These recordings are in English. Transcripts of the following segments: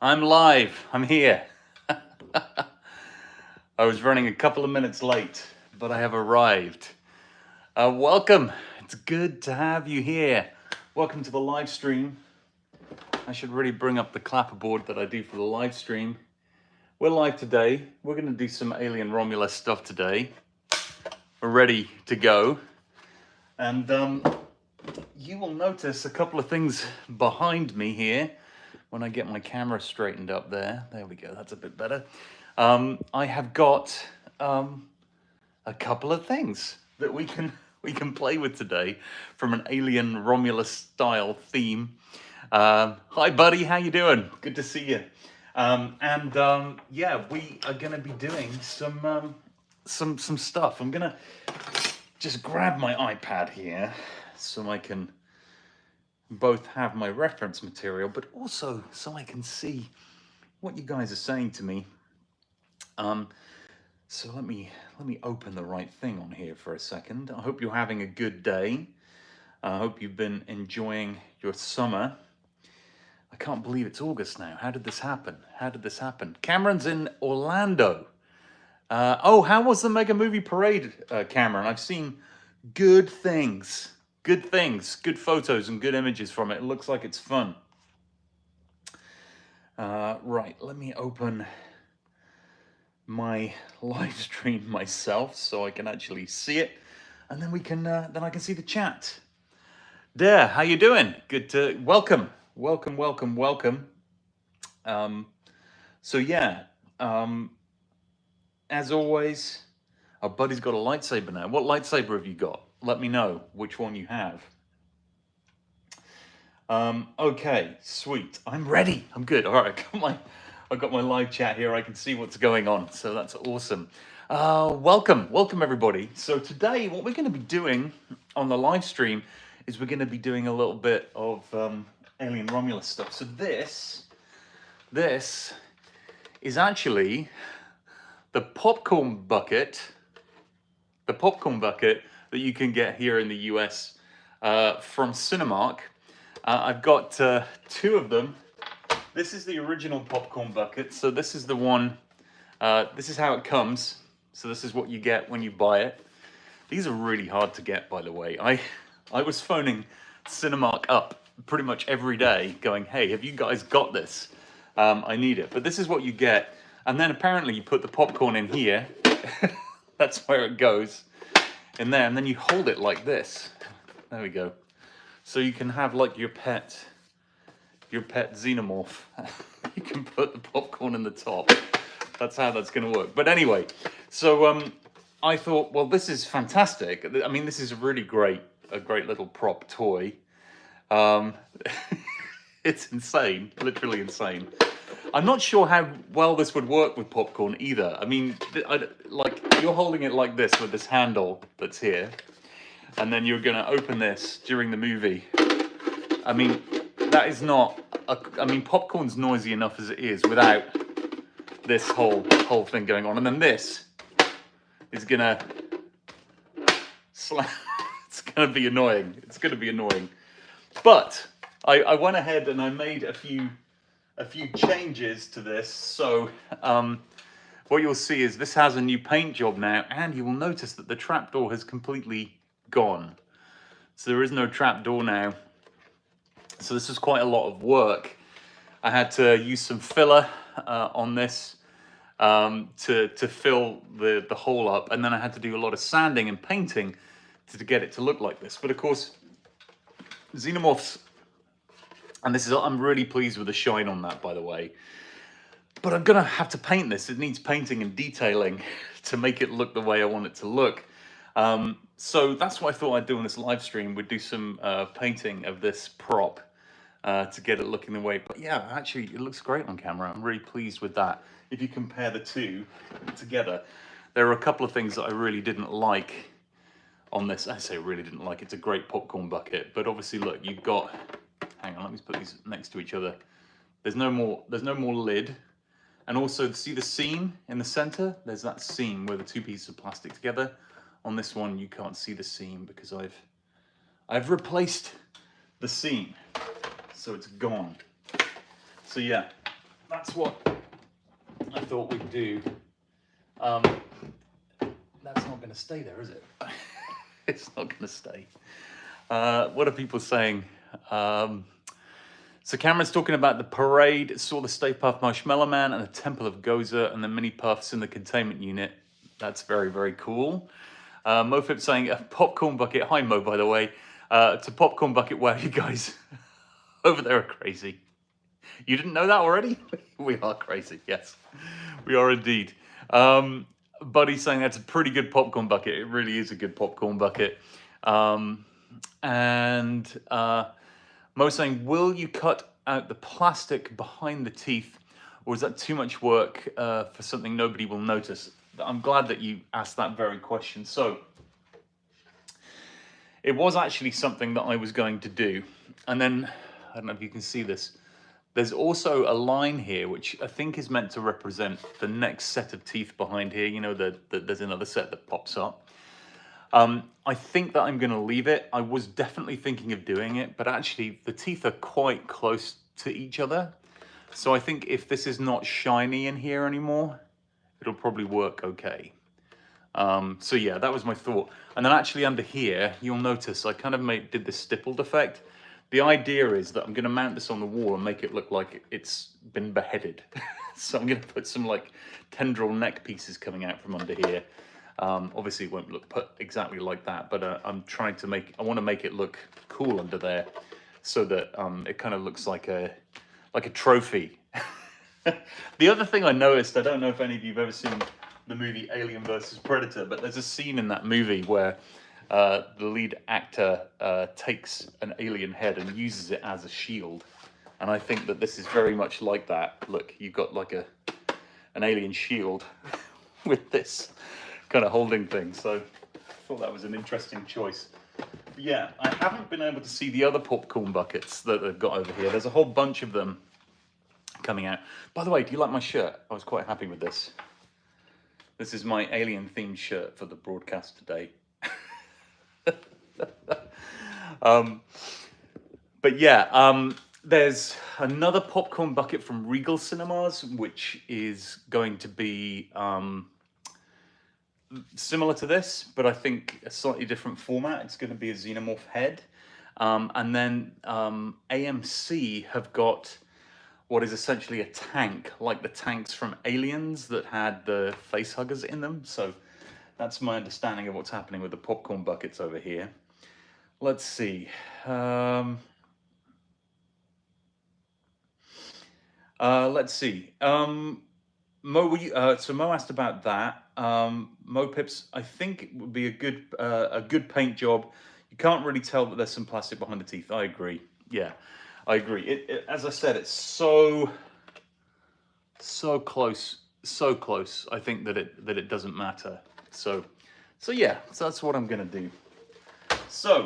I'm live. I'm here. I was running a couple of minutes late, but I have arrived. Welcome. It's good to have you here. Welcome to the live stream. I should really bring up the clapperboard that I do for the live stream. We're live today. We're going to do some Alien Romulus stuff today. We're ready to go. And you will notice a couple of things behind me here. When I get my camera straightened up there we go, that's a bit better. I have got a couple of things that we can play with today from an Alien Romulus style theme. Hi buddy, how you doing? Good to see you. Yeah, we are gonna be doing some stuff. I'm gonna just grab my iPad here so I can both have my reference material, but also so I can see what you guys are saying to me. So let me open the right thing on here for a second. I hope you're having a good day. I hope you've been enjoying your summer. I can't believe it's August now. How did this happen? Cameron's in Orlando. Oh, how was the Mega Movie Parade, Cameron? I've seen good things. Good photos and good images from it. It looks like it's fun. Right, let me open my live stream myself so I can actually see it, and then we can then I can see the chat. There, how you doing? Good to welcome. So yeah, as always, our buddy's got a lightsaber now. What lightsaber have you got? Let me know which one you have. Okay, sweet. I'm ready. I'm good. All right, I've got my live chat here. I can see what's going on, so that's awesome. Welcome everybody. So today, what we're going to be doing on the live stream is we're going to be doing a little bit of Alien Romulus stuff. So this is actually the popcorn bucket. That you can get here in the US from Cinemark. I've got two of them. This is the original popcorn bucket. So this is the one, this is how it comes. So this is what you get when you buy it. These are really hard to get, by the way. I was phoning Cinemark up pretty much every day going, hey, have you guys got this? I need it. But this is what you get. And then apparently you put the popcorn in here. That's where it goes. In there, and then you hold it like this. There we go. So you can have like your pet xenomorph. You can put the popcorn in the top. That's how that's going to work. But anyway, so I thought, well, this is fantastic. I mean, this is a great little prop toy. It's insane, literally insane. I'm not sure how well this would work with popcorn either. I mean, like you're holding it like this with this handle that's here, and then you're going to open this during the movie. I mean, that is not. I mean, popcorn's noisy enough as it is without this whole thing going on, and then this is gonna slam. It's gonna be annoying. But I went ahead and I made a few changes to this. So what you'll see is this has a new paint job now, and you will notice that the trapdoor has completely gone. So there is no trapdoor now. So this is quite a lot of work. I had to use some filler on this to fill the hole up, and then I had to do a lot of sanding and painting to get it to look like this. But of course, xenomorphs, and I'm really pleased with the shine on that, by the way. But I'm gonna have to paint this. It needs painting and detailing to make it look the way I want it to look. So that's what I thought I'd do on this live stream. We'd do some painting of this prop to get it looking the way. But yeah, actually, it looks great on camera. I'm really pleased with that. If you compare the two together, there are a couple of things that I really didn't like on this. I say really didn't like. It's a great popcorn bucket, but obviously, look, you've got. Hang on, let me put these next to each other. There's no more lid. And also, see the seam in the center? There's that seam where the two pieces of plastic together. On this one, you can't see the seam because I've replaced the seam. So it's gone. So yeah, that's what I thought we'd do. That's not going to stay there, is it? It's not going to stay. What are people saying? So Cameron's talking about the parade, saw the Stay Puft Marshmallow Man and the Temple of Gozer and the mini puffs in the containment unit. That's very, very cool. Mofib saying a popcorn bucket. Hi Mo, by the way. It's a popcorn bucket. Wow, you guys over there are crazy. You didn't know that already? We are crazy, yes. We are indeed. Buddy's saying that's a pretty good popcorn bucket. It really is a good popcorn bucket. Mo's saying, will you cut out the plastic behind the teeth, or is that too much work for something nobody will notice? I'm glad that you asked that very question. So, it was actually something that I was going to do. And then, I don't know if you can see this, there's also a line here, which I think is meant to represent the next set of teeth behind here. You know, there's another set that pops up. I think that I'm going to leave it. I was definitely thinking of doing it, but actually the teeth are quite close to each other. So I think if this is not shiny in here anymore, it'll probably work okay. So yeah, that was my thought. And then actually under here, you'll notice I kind of did this stippled effect. The idea is that I'm going to mount this on the wall and make it look like it's been beheaded. So I'm going to put some like tendril neck pieces coming out from under here. Obviously it won't look put exactly like that, but I'm trying to I want to make it look cool under there so that it kind of looks like a trophy. The other thing I noticed, I don't know if any of you have ever seen the movie Alien vs. Predator, but there's a scene in that movie where the lead actor takes an alien head and uses it as a shield. And I think that this is very much like that. Look, you've got like an alien shield with this kind of holding thing. So I thought that was an interesting choice. But yeah, I haven't been able to see the other popcorn buckets that they've got over here. There's a whole bunch of them coming out. By the way, do you like my shirt? I was quite happy with this. This is my alien themed shirt for the broadcast today. But yeah, there's another popcorn bucket from Regal Cinemas, which is going to be similar to this, but I think a slightly different format. It's going to be a xenomorph head. And then AMC have got what is essentially a tank, like the tanks from Aliens that had the face huggers in them. So that's my understanding of what's happening with the popcorn buckets over here. Let's see. Let's see. Mo, so Mo asked about that. Mo Pips, I think it would be a good paint job. You can't really tell that there's some plastic behind the teeth. I agree. Yeah, I agree. As I said, it's so close, so close. I think that it doesn't matter. So yeah, so that's what I'm gonna do. So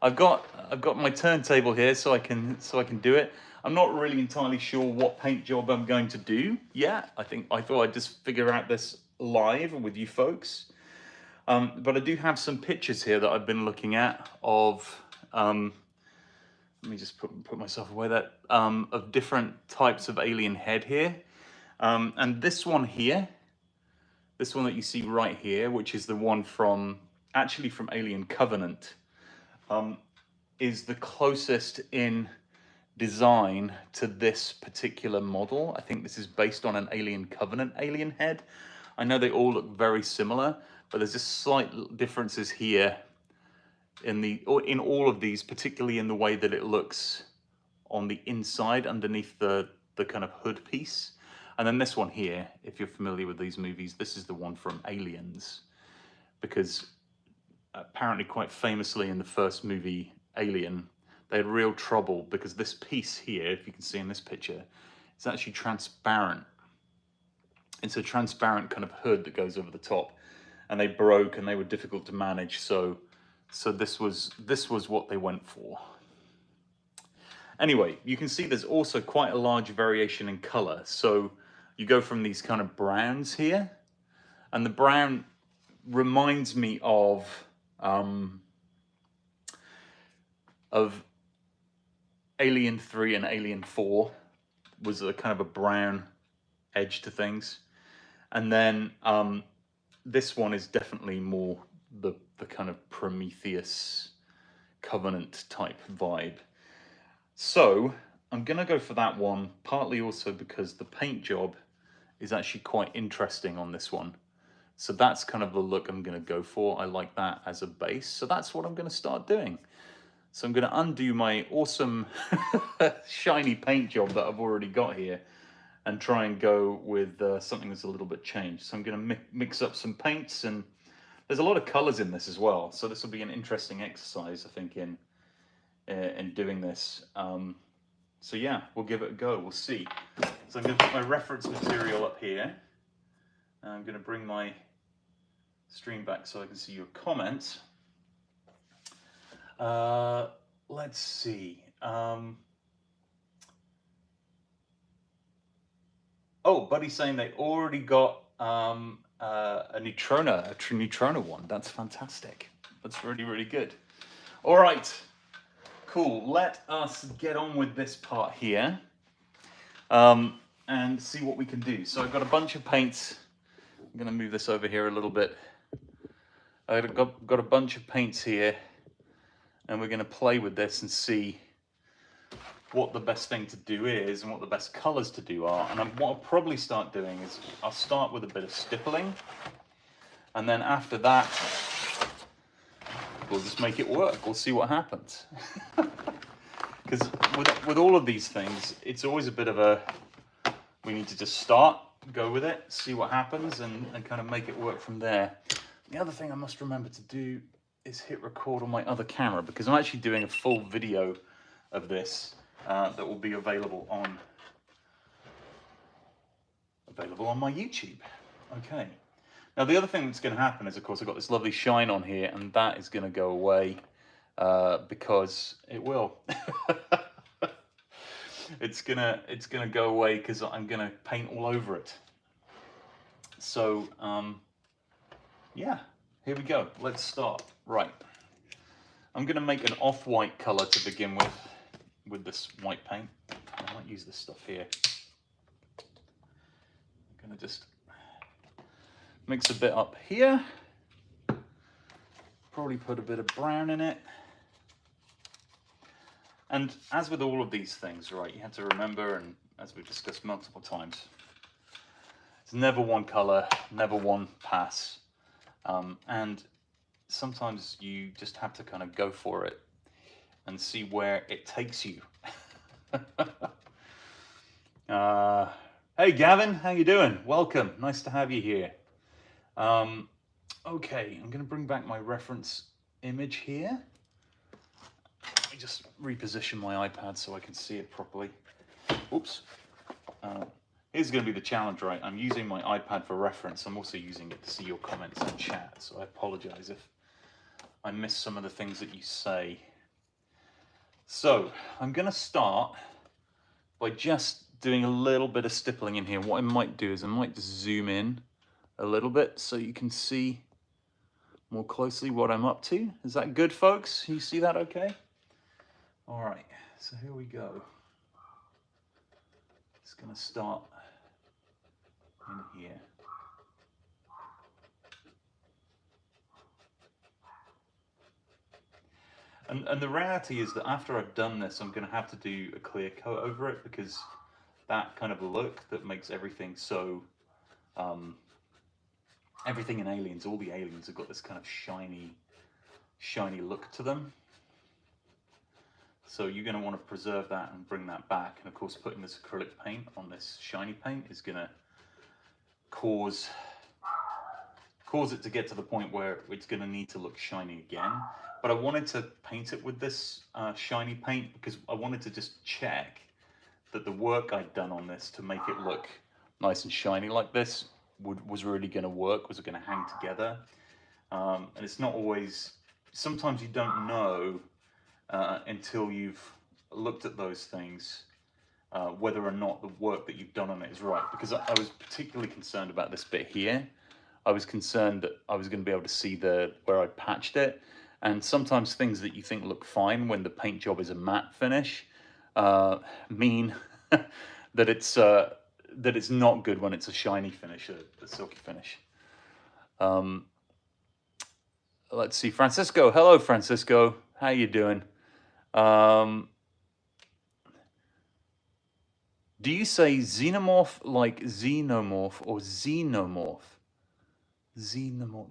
I've got my turntable here, so I can do it. I'm not really entirely sure what paint job I'm going to do yet. I thought I'd just figure out this live with you folks. But I do have some pictures here that I've been looking at of, let me just put myself away that, of different types of alien head here. And this one here, this one that you see right here, which is the one actually from Alien Covenant, is the closest in design to this particular model. I think this is based on an Alien Covenant alien head. I know they all look very similar, but there's just slight differences here in all of these, particularly in the way that it looks on the inside underneath the kind of hood piece. And then this one here, if you're familiar with these movies, this is the one from Aliens, because apparently quite famously in the first movie, Alien, they had real trouble because this piece here, if you can see in this picture, it's actually transparent. It's a transparent kind of hood that goes over the top, and they broke and they were difficult to manage. So this was what they went for. Anyway, you can see there's also quite a large variation in color. So you go from these kind of browns here, and the brown reminds me of Alien 3 and Alien 4. was a kind of a brown edge to things. And then this one is definitely more the kind of Prometheus Covenant type vibe. So I'm going to go for that one, partly also because the paint job is actually quite interesting on this one. So that's kind of the look I'm going to go for. I like that as a base. So that's what I'm going to start doing. So I'm going to undo my awesome shiny paint job that I've already got here and try and go with something that's a little bit changed. So I'm going to mix up some paints, and there's a lot of colors in this as well. So this will be an interesting exercise, I think, in doing this. So yeah, we'll give it a go. We'll see. So I'm going to put my reference material up here. I'm going to bring my stream back so I can see your comments. Let's see. Oh, Buddy's saying they already got a neutrona one. That's fantastic. That's really, really good. All right, cool. Let us get on with this part here and see what we can do. So I've got a bunch of paints. I'm going to move this over here a little bit. I've got a bunch of paints here, and we're going to play with this and see what the best thing to do is and what the best colors to do are. And what I'll probably start doing is I'll start with a bit of stippling, and then after that we'll just make it work. We'll see what happens. Because with all of these things, it's always a bit of a, we need to just start, go with it, see what happens, and kind of make it work from there. The other thing I must remember to do is hit record on my other camera, because I'm actually doing a full video of this that will be available on my YouTube. Okay. Now the other thing that's going to happen is, of course, I've got this lovely shine on here, and that is going to go away because it will. It's gonna go away because I'm gonna paint all over it. So yeah, here we go. Let's start. Right, I'm gonna make an off-white color to begin with this white paint. I might use this stuff here. I'm gonna just mix a bit up here. Probably put a bit of brown in it. And as with all of these things, right, you have to remember, and as we've discussed multiple times, it's never one color, never one pass. And sometimes you just have to kind of go for it and see where it takes you. Hey Gavin, how you doing? Welcome, nice to have you here. Okay, I'm gonna bring back my reference image here. Let me just reposition my iPad so I can see it properly. Oops. Here's going to be the challenge, right? I'm using my iPad for reference. I'm also using it to see your comments in chat, so I apologize if I miss some of the things that you say. So I'm going to start by just doing a little bit of stippling in here. What I might do is I might just zoom in a little bit so you can see more closely what I'm up to. Is that good, folks? You see that okay? All right, so here we go. It's going to start in here. And the reality is that after I've done this, I'm going to have to do a clear coat over it, because that kind of look that makes everything so, everything in Aliens, all the aliens have got this kind of shiny look to them. So you're going to want to preserve that and bring that back. And of course, putting this acrylic paint on this shiny paint is going to cause it to get to the point where it's going to need to look shiny again. But I wanted to paint it with this shiny paint because I wanted to just check that the work I'd done on this to make it look nice and shiny like this was really going to work, was it going to hang together. And it's not always, sometimes you don't know until you've looked at those things, whether or not the work that you've done on it is right. Because I was particularly concerned about this bit here. I was concerned that I was going to be able to see where I patched it. And sometimes things that you think look fine when the paint job is a matte finish mean that it's not good when it's a shiny finish, a silky finish. Let's see, Francisco. Hello, Francisco. How you doing? Do you say xenomorph like xenomorph or xenomorph? Xenomorph?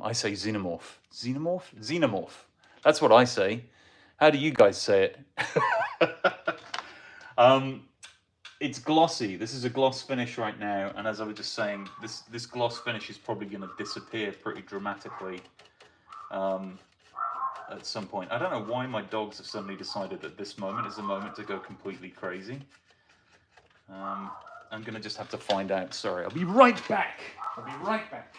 I say xenomorph. Xenomorph? Xenomorph. That's what I say. How do you guys say it? It's glossy. This is a gloss finish right now, and as I was just saying, this gloss finish is probably going to disappear pretty dramatically at some point. I don't know why my dogs have suddenly decided that this moment is the moment to go completely crazy. I'm going to just have to find out. Sorry, I'll be right back. I'll be right back.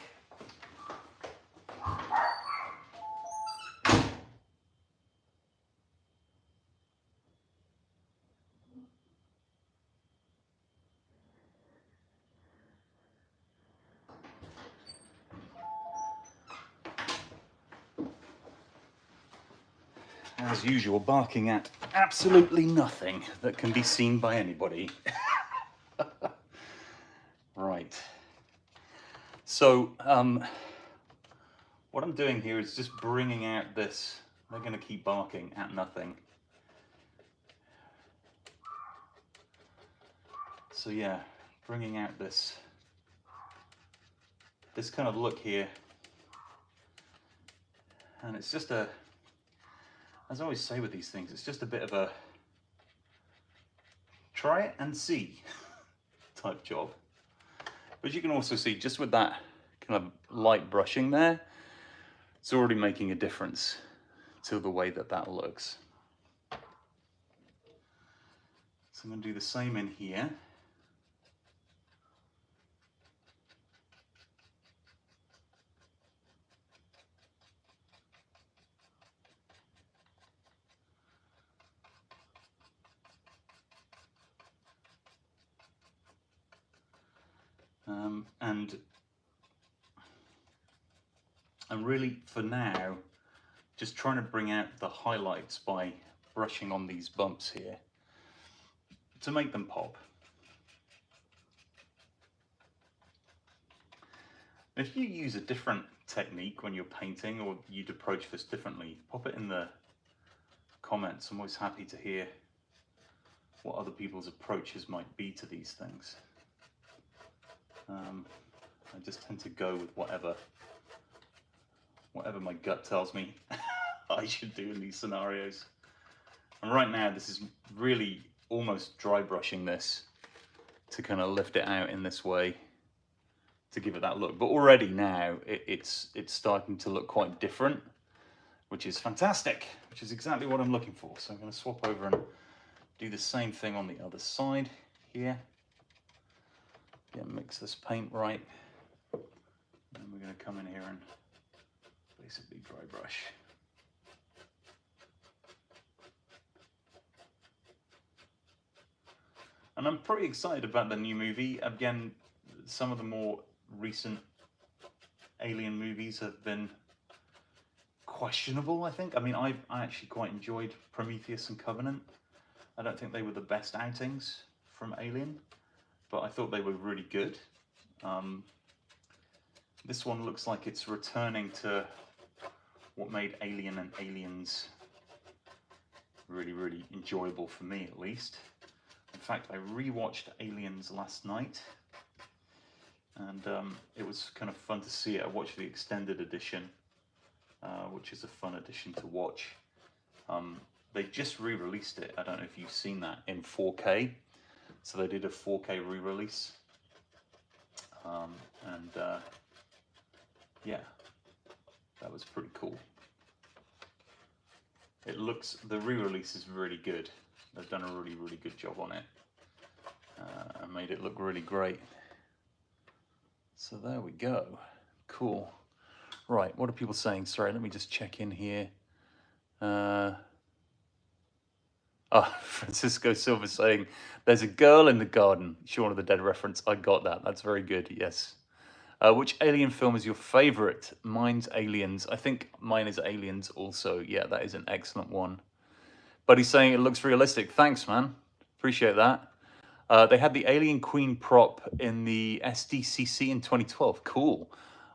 As usual, barking at absolutely nothing that can be seen by anybody. Right. So, what I'm doing here is just bringing out this. They're going to keep barking at nothing. So yeah, bringing out this kind of look here. And it's just a, as I always say with these things, it's just a bit of a try it and see type job. But you can also see just with that kind of light brushing there, it's already making a difference to the way that that looks. So I'm going to do the same in here. And I'm really, for now, just trying to bring out the highlights by brushing on these bumps here to make them pop. If you use a different technique when you're painting, or you'd approach this differently, pop it in the comments. I'm always happy to hear what other people's approaches might be to these things. I just tend to go with whatever my gut tells me I should do in these scenarios. And right now, this is really almost dry brushing this to kind of lift it out in this way to give it that look. But already now, it's starting to look quite different, which is fantastic, which is exactly what I'm looking for. So I'm going to swap over and do the same thing on the other side here. Yeah, mix this paint right. And we're going to come in here and basically dry brush. And I'm pretty excited about the new movie. Again, some of the more recent Alien movies have been questionable, I think. I mean, I actually quite enjoyed Prometheus and Covenant. I don't think they were the best outings from Alien, but I thought they were really good. This one looks like it's returning to what made Alien and Aliens really, really enjoyable for me, at least. In fact, I rewatched Aliens last night, and it was kind of fun to see it. I watched the extended edition, which is a fun edition to watch. They just re-released it. I don't know if you've seen that in 4K. So they did a 4K re-release, yeah, that was pretty cool. It looks, the re-release is really good. They've done a really, really good job on it and made it look really great. So there we go. Cool. Right, what are people saying? Sorry, let me just check in here. Francisco Silva saying, there's a girl in the garden. Shaun of the Dead reference. I got that. That's very good, yes. Which Alien film is your favorite? Mine's Aliens. I think mine is Aliens also. Yeah, that is an excellent one. But he's saying it looks realistic. Thanks, man. Appreciate that. They had the Alien Queen prop in the SDCC in 2012. Cool.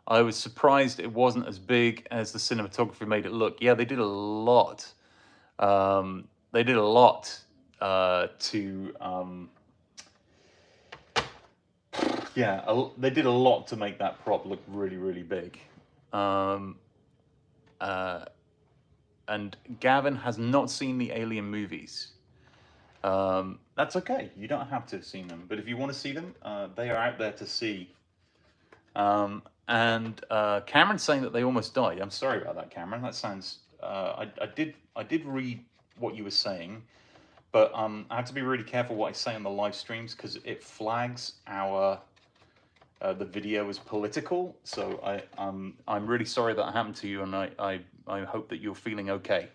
I was surprised it wasn't as big as the cinematography made it look. Yeah, they did a lot. They did a lot they did a lot to make that prop look really, really big. And Gavin has not seen the Alien movies. That's okay. You don't have to have seen them, but if you want to see them, they are out there to see. And Cameron's saying that they almost died. I'm sorry about that, Cameron. That sounds. I did read what you were saying, but I have to be really careful what I say on the live streams because it flags our the video as political. So I'm really sorry that happened to you, and I hope that you're feeling okay.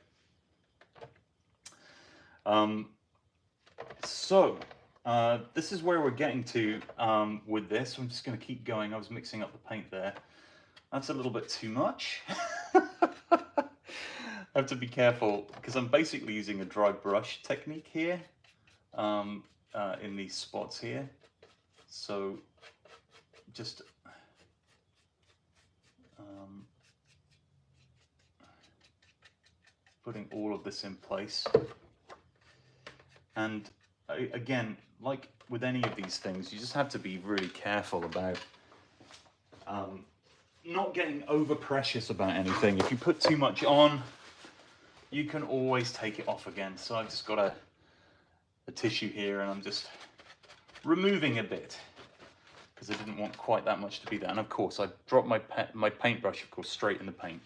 So this is where we're getting to with this. I'm just going to keep going. I was mixing up the paint there. That's a little bit too much. I have to be careful because I'm basically using a dry brush technique here in these spots here. So just putting all of this in place. And again, like with any of these things, you just have to be really careful about not getting over precious about anything. If you put too much on, you can always take it off again. So I've just got a tissue here and I'm just removing a bit because I didn't want quite that much to be there. And of course, I dropped my paintbrush, of course, straight in the paint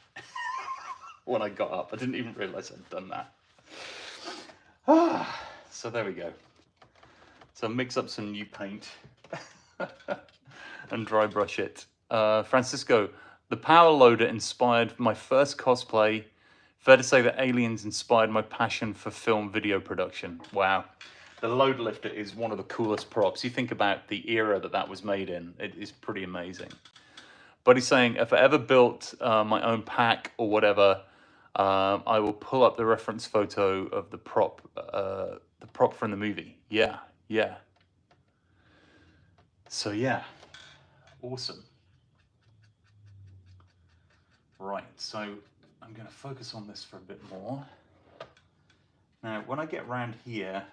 when I got up. I didn't even realize I'd done that. So there we go. So mix up some new paint and dry brush it. Francisco, the power loader inspired my first cosplay. Fair to say that Aliens inspired my passion for film video production. Wow. The load lifter is one of the coolest props. You think about the era that was made in, it is pretty amazing. But he's saying, if I ever built my own pack or whatever, I will pull up the reference photo of the prop from the movie. Yeah. So yeah, awesome. Right, so I'm going to focus on this for a bit more. Now, when I get around here,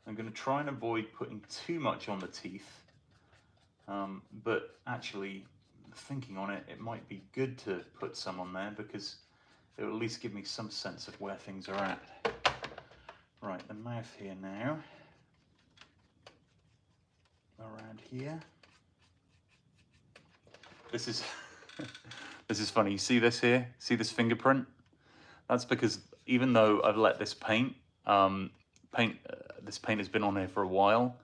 I'm going to try and avoid putting too much on the teeth. But actually, thinking on it, it might be good to put some on there because it will at least give me some sense of where things are at. Right, the mouth here now. Around here. This is this is funny. You see this here? See this fingerprint? That's because even though I've let this paint this paint has been on here for a while,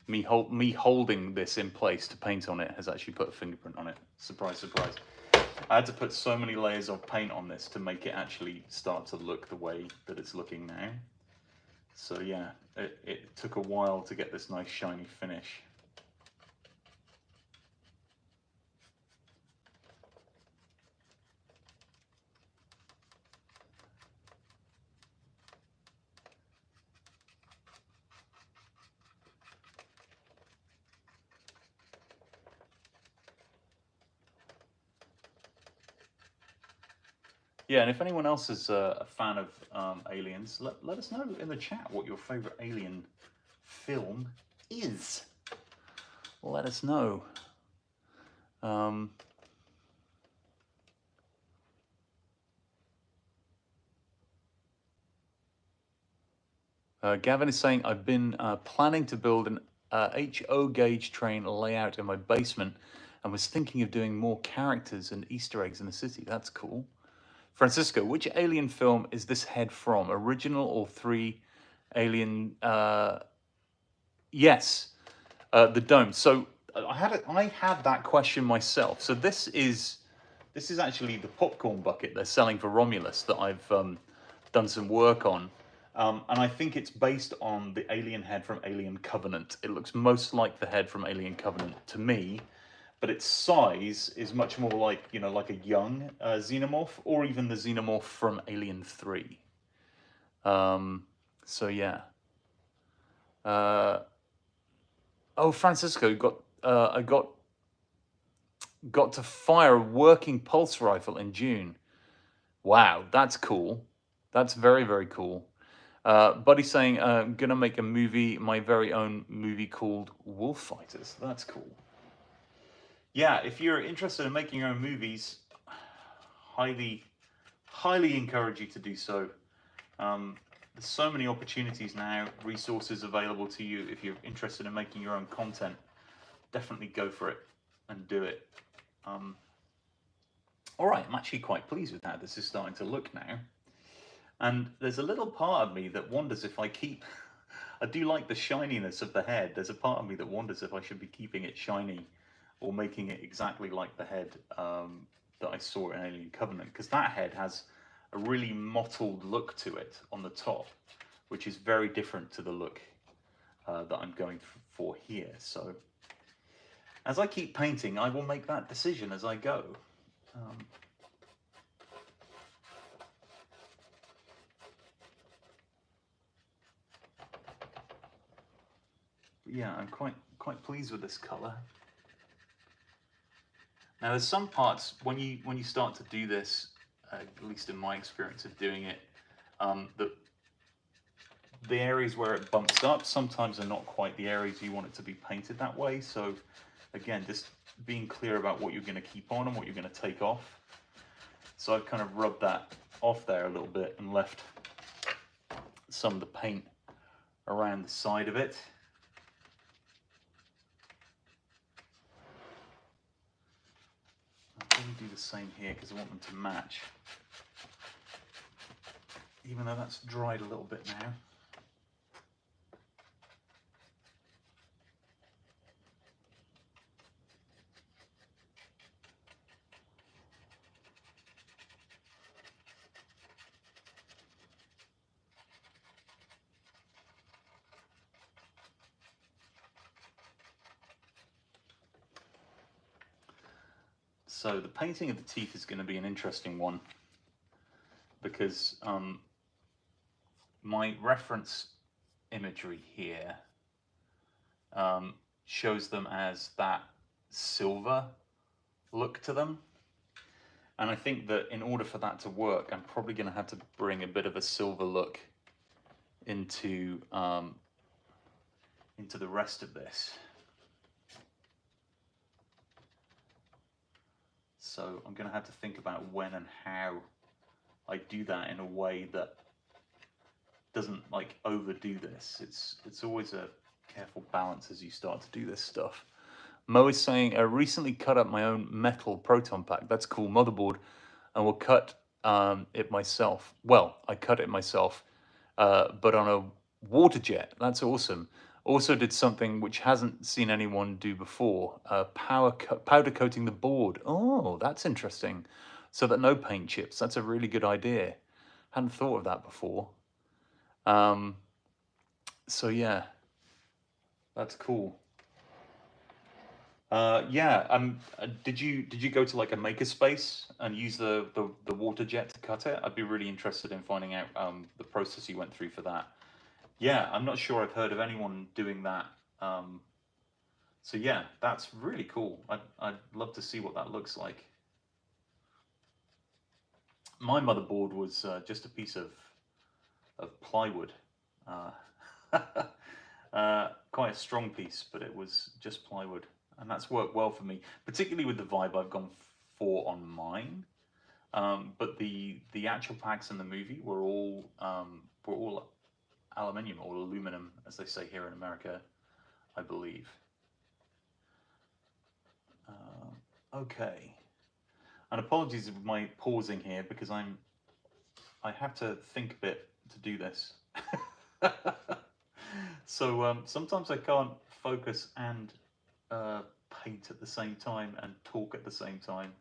me holding this in place to paint on it has actually put a fingerprint on it. Surprise, surprise. I had to put so many layers of paint on this to make it actually start to look the way that it's looking now. So yeah, it took a while to get this nice shiny finish. Yeah, and if anyone else is a fan of Aliens, let us know in the chat what your favorite Alien film is. Let us know. Gavin is saying, I've been planning to build an HO gauge train layout in my basement and was thinking of doing more characters and Easter eggs in the city. That's cool. Francisco, which Alien film is this head from? Original or 3 Alien? Yes, the dome. So I had that question myself. So this is actually the popcorn bucket they're selling for Romulus that I've done some work on. And I think it's based on the alien head from Alien Covenant. It looks most like the head from Alien Covenant to me, but its size is much more like, you know, like a young xenomorph, or even the xenomorph from Alien 3. So yeah. Uh, oh, Francisco I got to fire a working pulse rifle in June. Wow, that's cool. That's very, very cool. Buddy's saying, I'm gonna make a movie, my very own movie called Wolf Fighters. That's cool. Yeah, if you're interested in making your own movies, highly, highly encourage you to do so. There's so many opportunities now, resources available to you. If you're interested in making your own content, definitely go for it and do it. All right, I'm actually quite pleased with how this is starting to look now. And there's a little part of me that wonders if I keep... I do like the shininess of the head. There's a part of me that wonders if I should be keeping it shiny or making it exactly like the head that I saw in Alien Covenant, because that head has a really mottled look to it on the top, which is very different to the look that I'm going for here. So as I keep painting, I will make that decision as I go. Yeah, I'm quite pleased with this color. Now, there's some parts when you start to do this, at least in my experience of doing it, the areas where it bumps up sometimes are not quite the areas you want it to be painted that way. So, again, just being clear about what you're going to keep on and what you're going to take off. So I've kind of rubbed that off there a little bit and left some of the paint around the side of it. I'll probably do the same here because I want them to match, even though that's dried a little bit now. So the painting of the teeth is going to be an interesting one, because my reference imagery here shows them as that silver look to them. And I think that in order for that to work, I'm probably going to have to bring a bit of a silver look into the rest of this. So I'm going to have to think about when and how I do that in a way that doesn't like overdo this. It's always a careful balance as you start to do this stuff. Mo is saying, I recently cut up my own metal proton pack. That's cool, motherboard, and will cut it myself. Well, I cut it myself, but on a water jet. That's awesome. Also did something which hasn't seen anyone do before, powder coating the board. Oh, that's interesting. So that no paint chips. That's a really good idea. Hadn't thought of that before. So yeah, that's cool. Yeah. Did you go to like a makerspace and use the water jet to cut it? I'd be really interested in finding out the process you went through for that. Yeah, I'm not sure I've heard of anyone doing that. So yeah, that's really cool. I'd love to see what that looks like. My motherboard was just a piece of plywood. Quite a strong piece, but it was just plywood. And that's worked well for me, particularly with the vibe I've gone for on mine. But the actual packs in the movie were all aluminium, or aluminum, as they say here in America, I believe. Okay. And apologies for my pausing here, because I have to think a bit to do this. So sometimes I can't focus and paint at the same time and talk at the same time,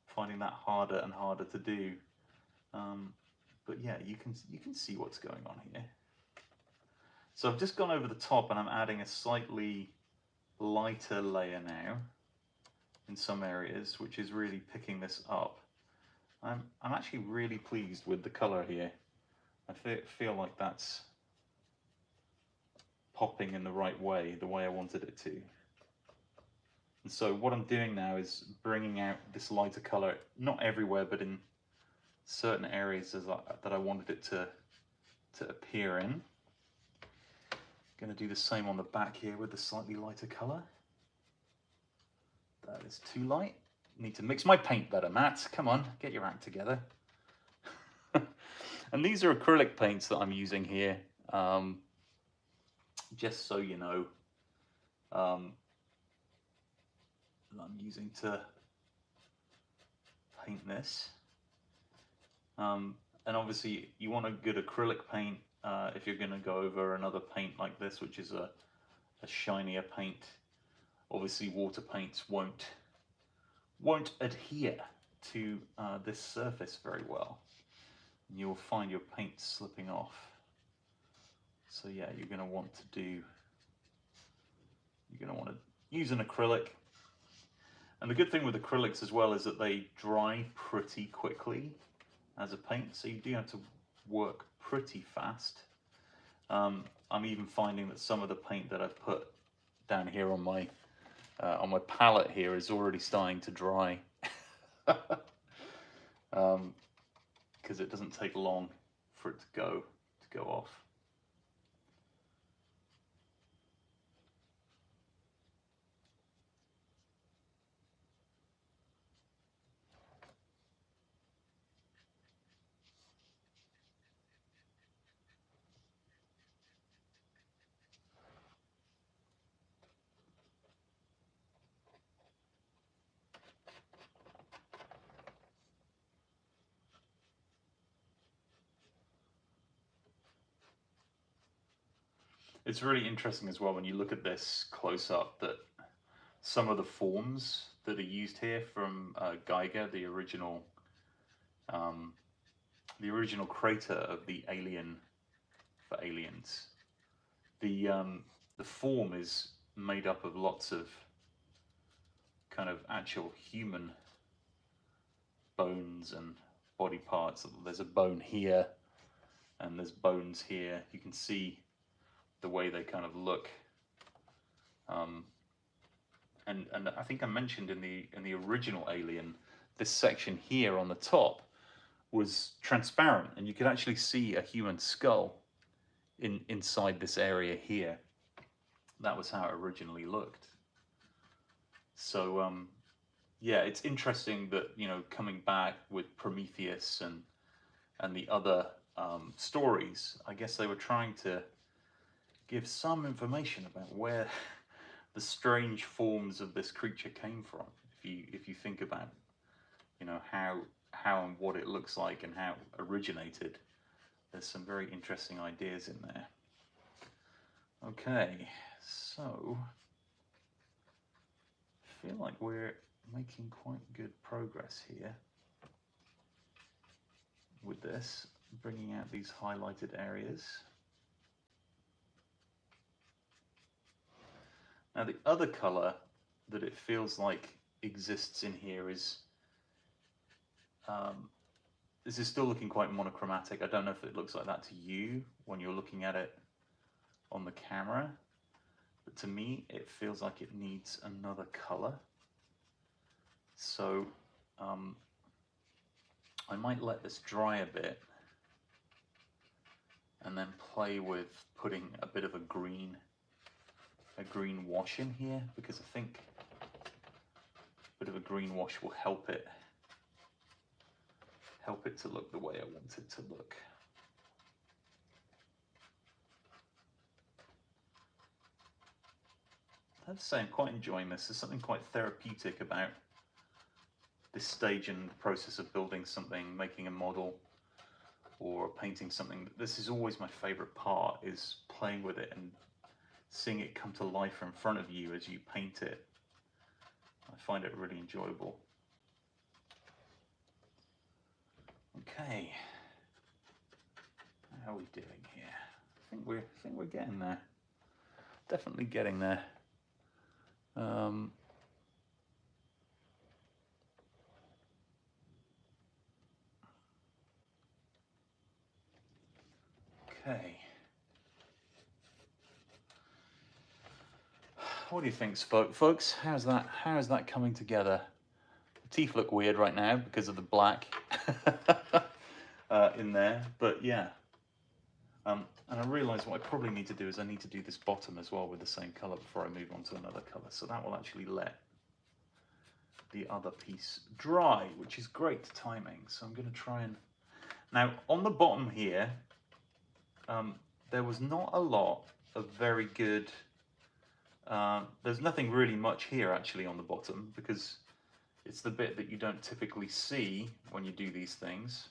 finding that harder and harder to do. But yeah, you can see what's going on here. So I've just gone over the top and I'm adding a slightly lighter layer now in some areas, which is really picking this up. I'm actually really pleased with the color here. I feel like that's popping in the right way, the way I wanted it to. And so what I'm doing now is bringing out this lighter color, not everywhere, but in certain areas that I wanted it to appear in. Going to do the same on the back here with the slightly lighter color. That is too light. Need to mix my paint better, Matt. Come on, get your act together. And these are acrylic paints that I'm using here, just so you know. I'm using to paint this. And obviously you want a good acrylic paint if you're going to go over another paint like this, which is a shinier paint. Obviously water paints won't adhere to this surface very well. You'll find your paint slipping off. So yeah, you're going to want to use an acrylic. And the good thing with acrylics as well is that they dry pretty quickly as a paint, so you do have to work pretty fast. I'm even finding that some of the paint that I've put down here on my palette here is already starting to dry. Because it doesn't take long for it to go off. It's really interesting as well when you look at this close up that some of the forms that are used here from Geiger, the original creator of the Alien for Aliens, the form is made up of lots of kind of actual human bones and body parts. There's a bone here and there's bones here. You can see the way they kind of look, and I think I mentioned in the original Alien, this section here on the top was transparent, and you could actually see a human skull inside this area here. That was how it originally looked. So yeah, it's interesting that, you know, coming back with Prometheus and the other stories, I guess they were trying to give some information about where the strange forms of this creature came from. If you think about, you know, how and what it looks like and how it originated, there's some very interesting ideas in there. Okay, so I feel like we're making quite good progress here with this, bringing out these highlighted areas. Now the other color that it feels like exists in here is, this is still looking quite monochromatic. I don't know if it looks like that to you when you're looking at it on the camera, but to me it feels like it needs another color. So I might let this dry a bit and then play with putting a bit of a green wash in here, because I think a bit of a green wash will help it to look the way I want it to look. I have to say I'm quite enjoying this. There's something quite therapeutic about this stage in the process of building something, making a model or painting something. This is always my favorite part, is playing with it and seeing it come to life in front of you as you paint it. I find it really enjoyable. Okay, how are we doing here? I think we're getting there. Definitely getting there. Okay. what do you think, folks? How's that coming together? The teeth look weird right now because of the black in there, but yeah. And I realise what I probably need to do is I need to do this bottom as well with the same colour before I move on to another colour. So that will actually let the other piece dry, which is great timing. So I'm going to try and... Now, on the bottom here, there was not a lot of very good... there's nothing really much here actually on the bottom, because it's the bit that you don't typically see when you do these things.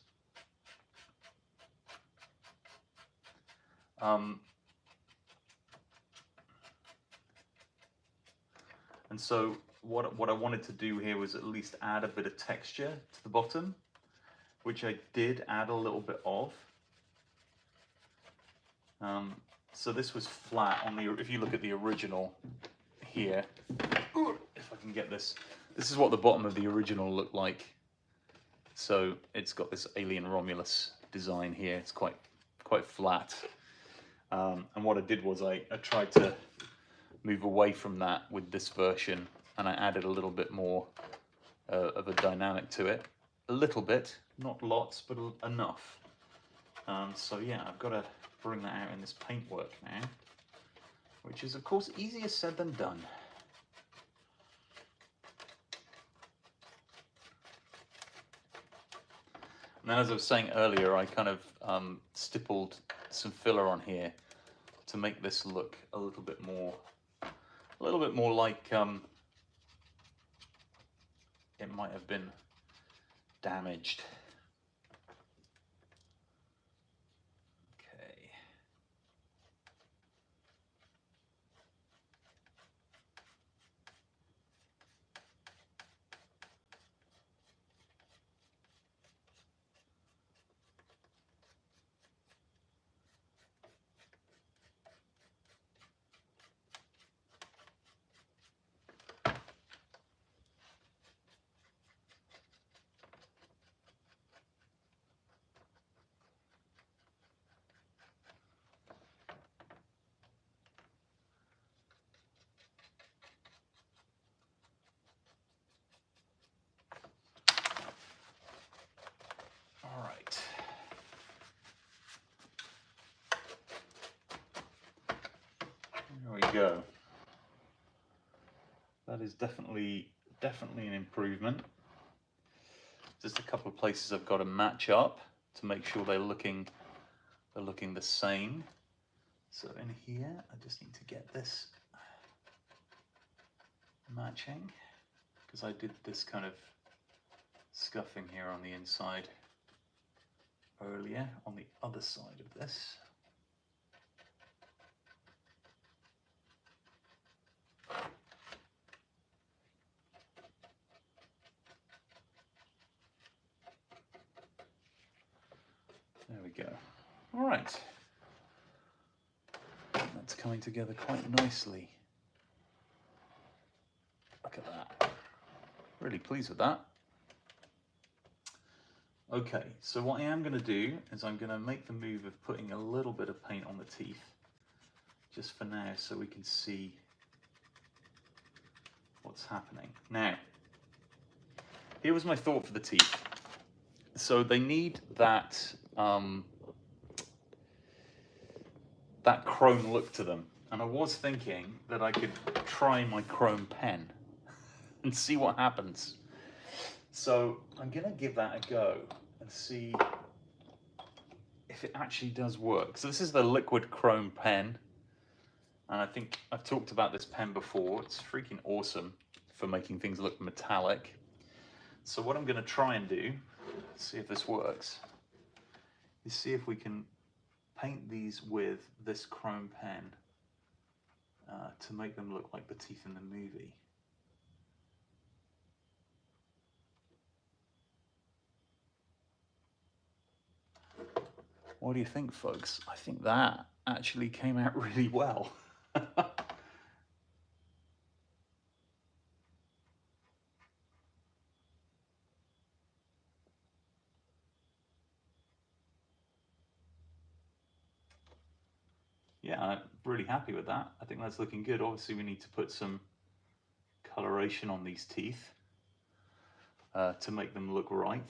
And so what I wanted to do here was at least add a bit of texture to the bottom, which I did add a little bit of. So this was flat on the, if you look at the original here, if I can get this, this is what the bottom of the original looked like. So it's got this Alien Romulus design here. It's quite flat. And what I did was I tried to move away from that with this version, and I added a little bit more of a dynamic to it. A little bit, not lots, but enough. So yeah, I've got to bring that out in this paintwork now, which is of course easier said than done. And then, as I was saying earlier, I kind of stippled some filler on here to make this look a little bit more like it might have been damaged. Okay. All right. There we go. That is definitely an improvement. Just a couple of places I've got to match up to make sure they're looking the same. So in here, I just need to get this matching, because I did this kind of scuffing here on the inside earlier on the other side of this. There we go. All right. That's coming together quite nicely. Look at that. Really pleased with that. Okay, so what I am going to do is I'm going to make the move of putting a little bit of paint on the teeth, just for now, so we can see what's happening. Now, here was my thought for the teeth. So they need that that chrome look to them, and I was thinking that I could try my chrome pen and see what happens. So I'm going to give that a go and see if it actually does work. So this is the liquid chrome pen, and I think I've talked about this pen before. It's freaking awesome for making things look metallic. So what I'm going to try and do, see if this works, is see if we can paint these with this chrome pen to make them look like the teeth in the movie. What do you think, folks? I think that actually came out really well. yeah, I'm really happy with that. I think that's looking good. Obviously, we need to put some coloration on these teeth to make them look right.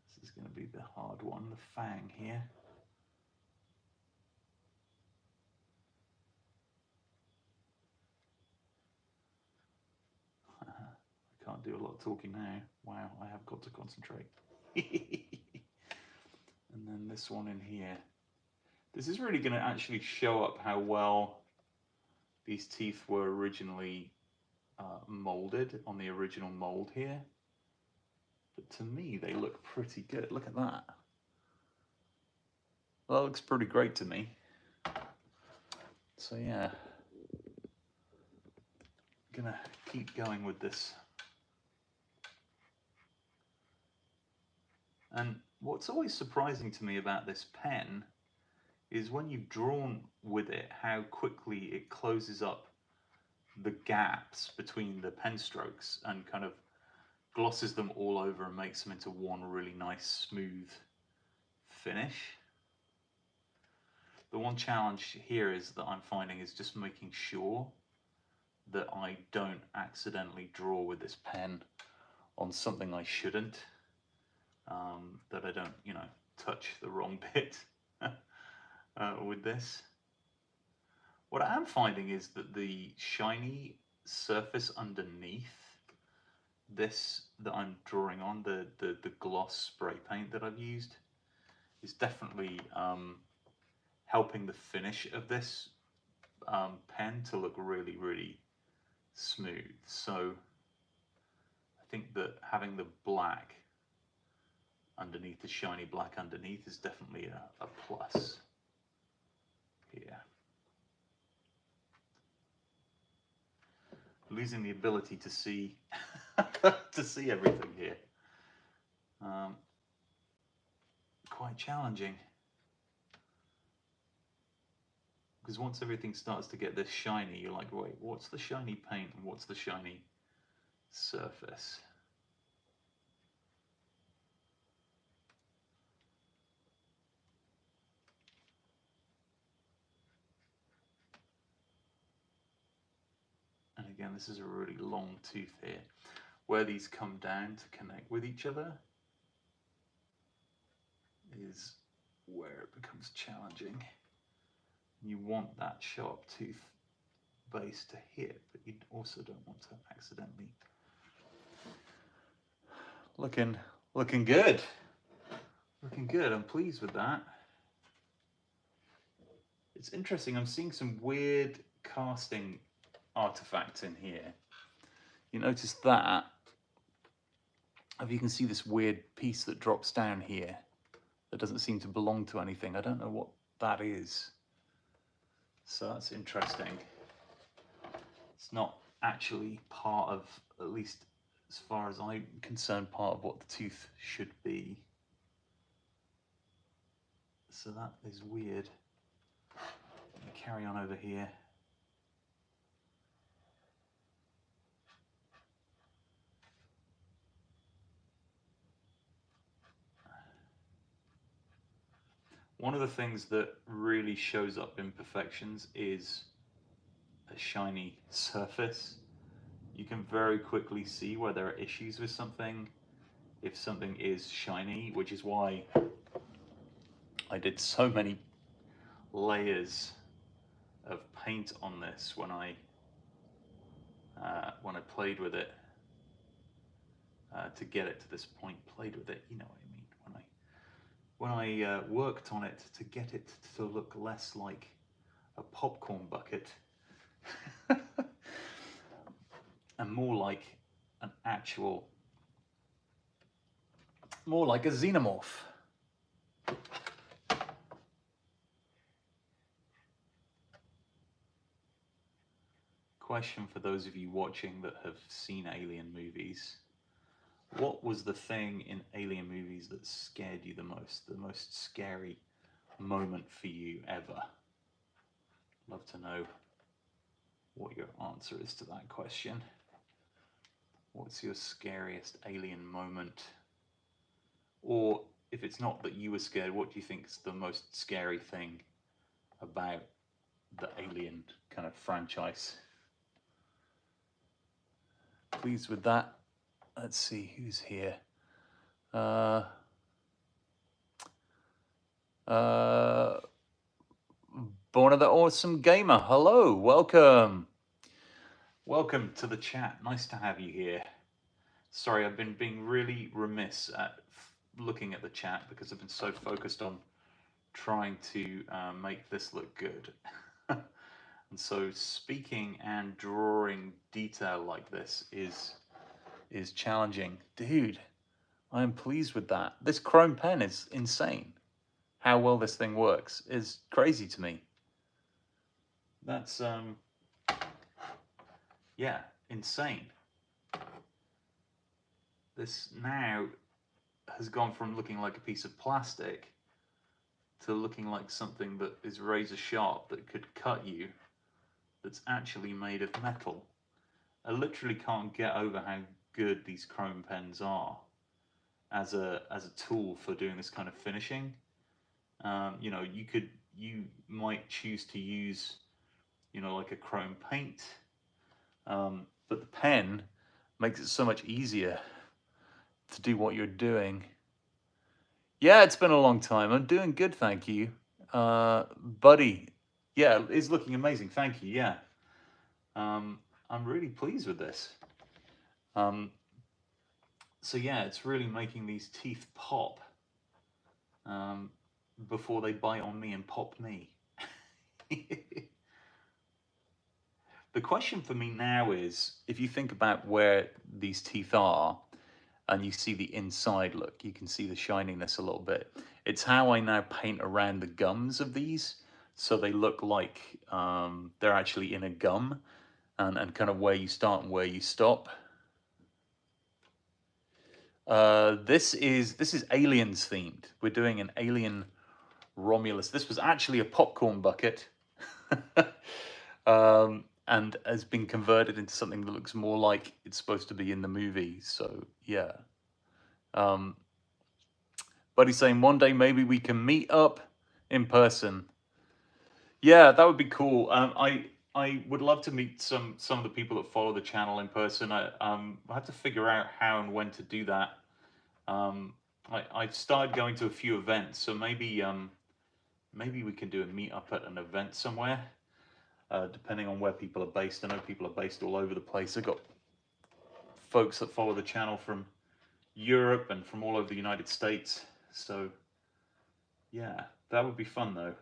This is going to be the hard one, the fang here. I can't do a lot of talking now. Wow, I have got to concentrate. And then this one in here. This is really going to actually show up how well these teeth were originally molded on the original mold here. But to me, they look pretty good. Look at that. Well, that looks pretty great to me. So yeah, gonna keep going with this. And what's always surprising to me about this pen is when you've drawn with it, how quickly it closes up the gaps between the pen strokes and kind of glosses them all over and makes them into one really nice smooth finish. The one challenge here is that I'm finding is just making sure that I don't accidentally draw with this pen on something I shouldn't, that I don't, you know, touch the wrong bit with this. What I am finding is that the shiny surface underneath this that I'm drawing on, the gloss spray paint that I've used, is definitely helping the finish of this pen to look really, really smooth. So I think that having the black underneath, the shiny black underneath, is definitely a plus here. Losing the ability to see to see everything here. Quite challenging. Because once everything starts to get this shiny, you're like, wait, what's the shiny paint and what's the shiny surface? And again, this is a really long tooth here. Where these come down to connect with each other is where it becomes challenging. You want that sharp tooth base to hit, but you also don't want to accidentally. Looking good. Looking good. I'm pleased with that. It's interesting. I'm seeing some weird casting artifacts in here. You notice that. If you can see this weird piece that drops down here that doesn't seem to belong to anything. I don't know what that is. So that's interesting. It's not actually part of, at least as far as I'm concerned, part of what the tooth should be. So that is weird. Let me carry on over here. One of the things that really shows up imperfections is a shiny surface. You can very quickly see where there are issues with something if something is shiny, which is why I did so many layers of paint on this when I played with it to get it to this point. Played with it, you know what I mean. When I worked on it to get it to look less like a popcorn bucket and more like an actual, more like a xenomorph. Question for those of you watching that have seen Alien movies. What was the thing in Alien movies that scared you the most scary moment for you ever? Love to know what your answer is to that question. What's your scariest alien moment? Or if it's not that you were scared, what do you think is the most scary thing about the Alien kind of franchise? Pleased with that. Let's see who's here. Born of the Awesome Gamer. Hello, welcome. Welcome to the chat. Nice to have you here. Sorry, I've been being really remiss at looking at the chat because I've been so focused on trying to make this look good. And so speaking and drawing detail like this is challenging. Dude, I'm pleased with that. This chrome pen is insane. How well this thing works is crazy to me. That's yeah, insane. This now has gone from looking like a piece of plastic to looking like something that is razor sharp that could cut you, that's actually made of metal. I literally can't get over how good these chrome pens are as a tool for doing this kind of finishing. You know, you might choose to use, you know, like a chrome paint, but the pen makes it so much easier to do what you're doing. Yeah, it's been a long time. I'm doing good, thank you. Buddy, yeah, it's looking amazing, thank you, yeah. I'm really pleased with this. So yeah, it's really making these teeth pop before they bite on me and pop me. The question for me now is, if you think about where these teeth are, and you see the inside look, you can see the shininess a little bit. It's how I now paint around the gums of these, so they look like they're actually in a gum, and kind of where you start and where you stop. This is Aliens themed. We're doing an Alien Romulus. This was actually a popcorn bucket, and has been converted into something that looks more like it's supposed to be in the movie. So yeah. Buddy's saying one day maybe we can meet up in person. Yeah, that would be cool. I would love to meet some of the people that follow the channel in person. I have to figure out how and when to do that. I've started going to a few events, so maybe maybe we can do a meetup at an event somewhere, depending on where people are based. I know people are based all over the place. I've got folks that follow the channel from Europe and from all over the United States. So yeah, that would be fun though.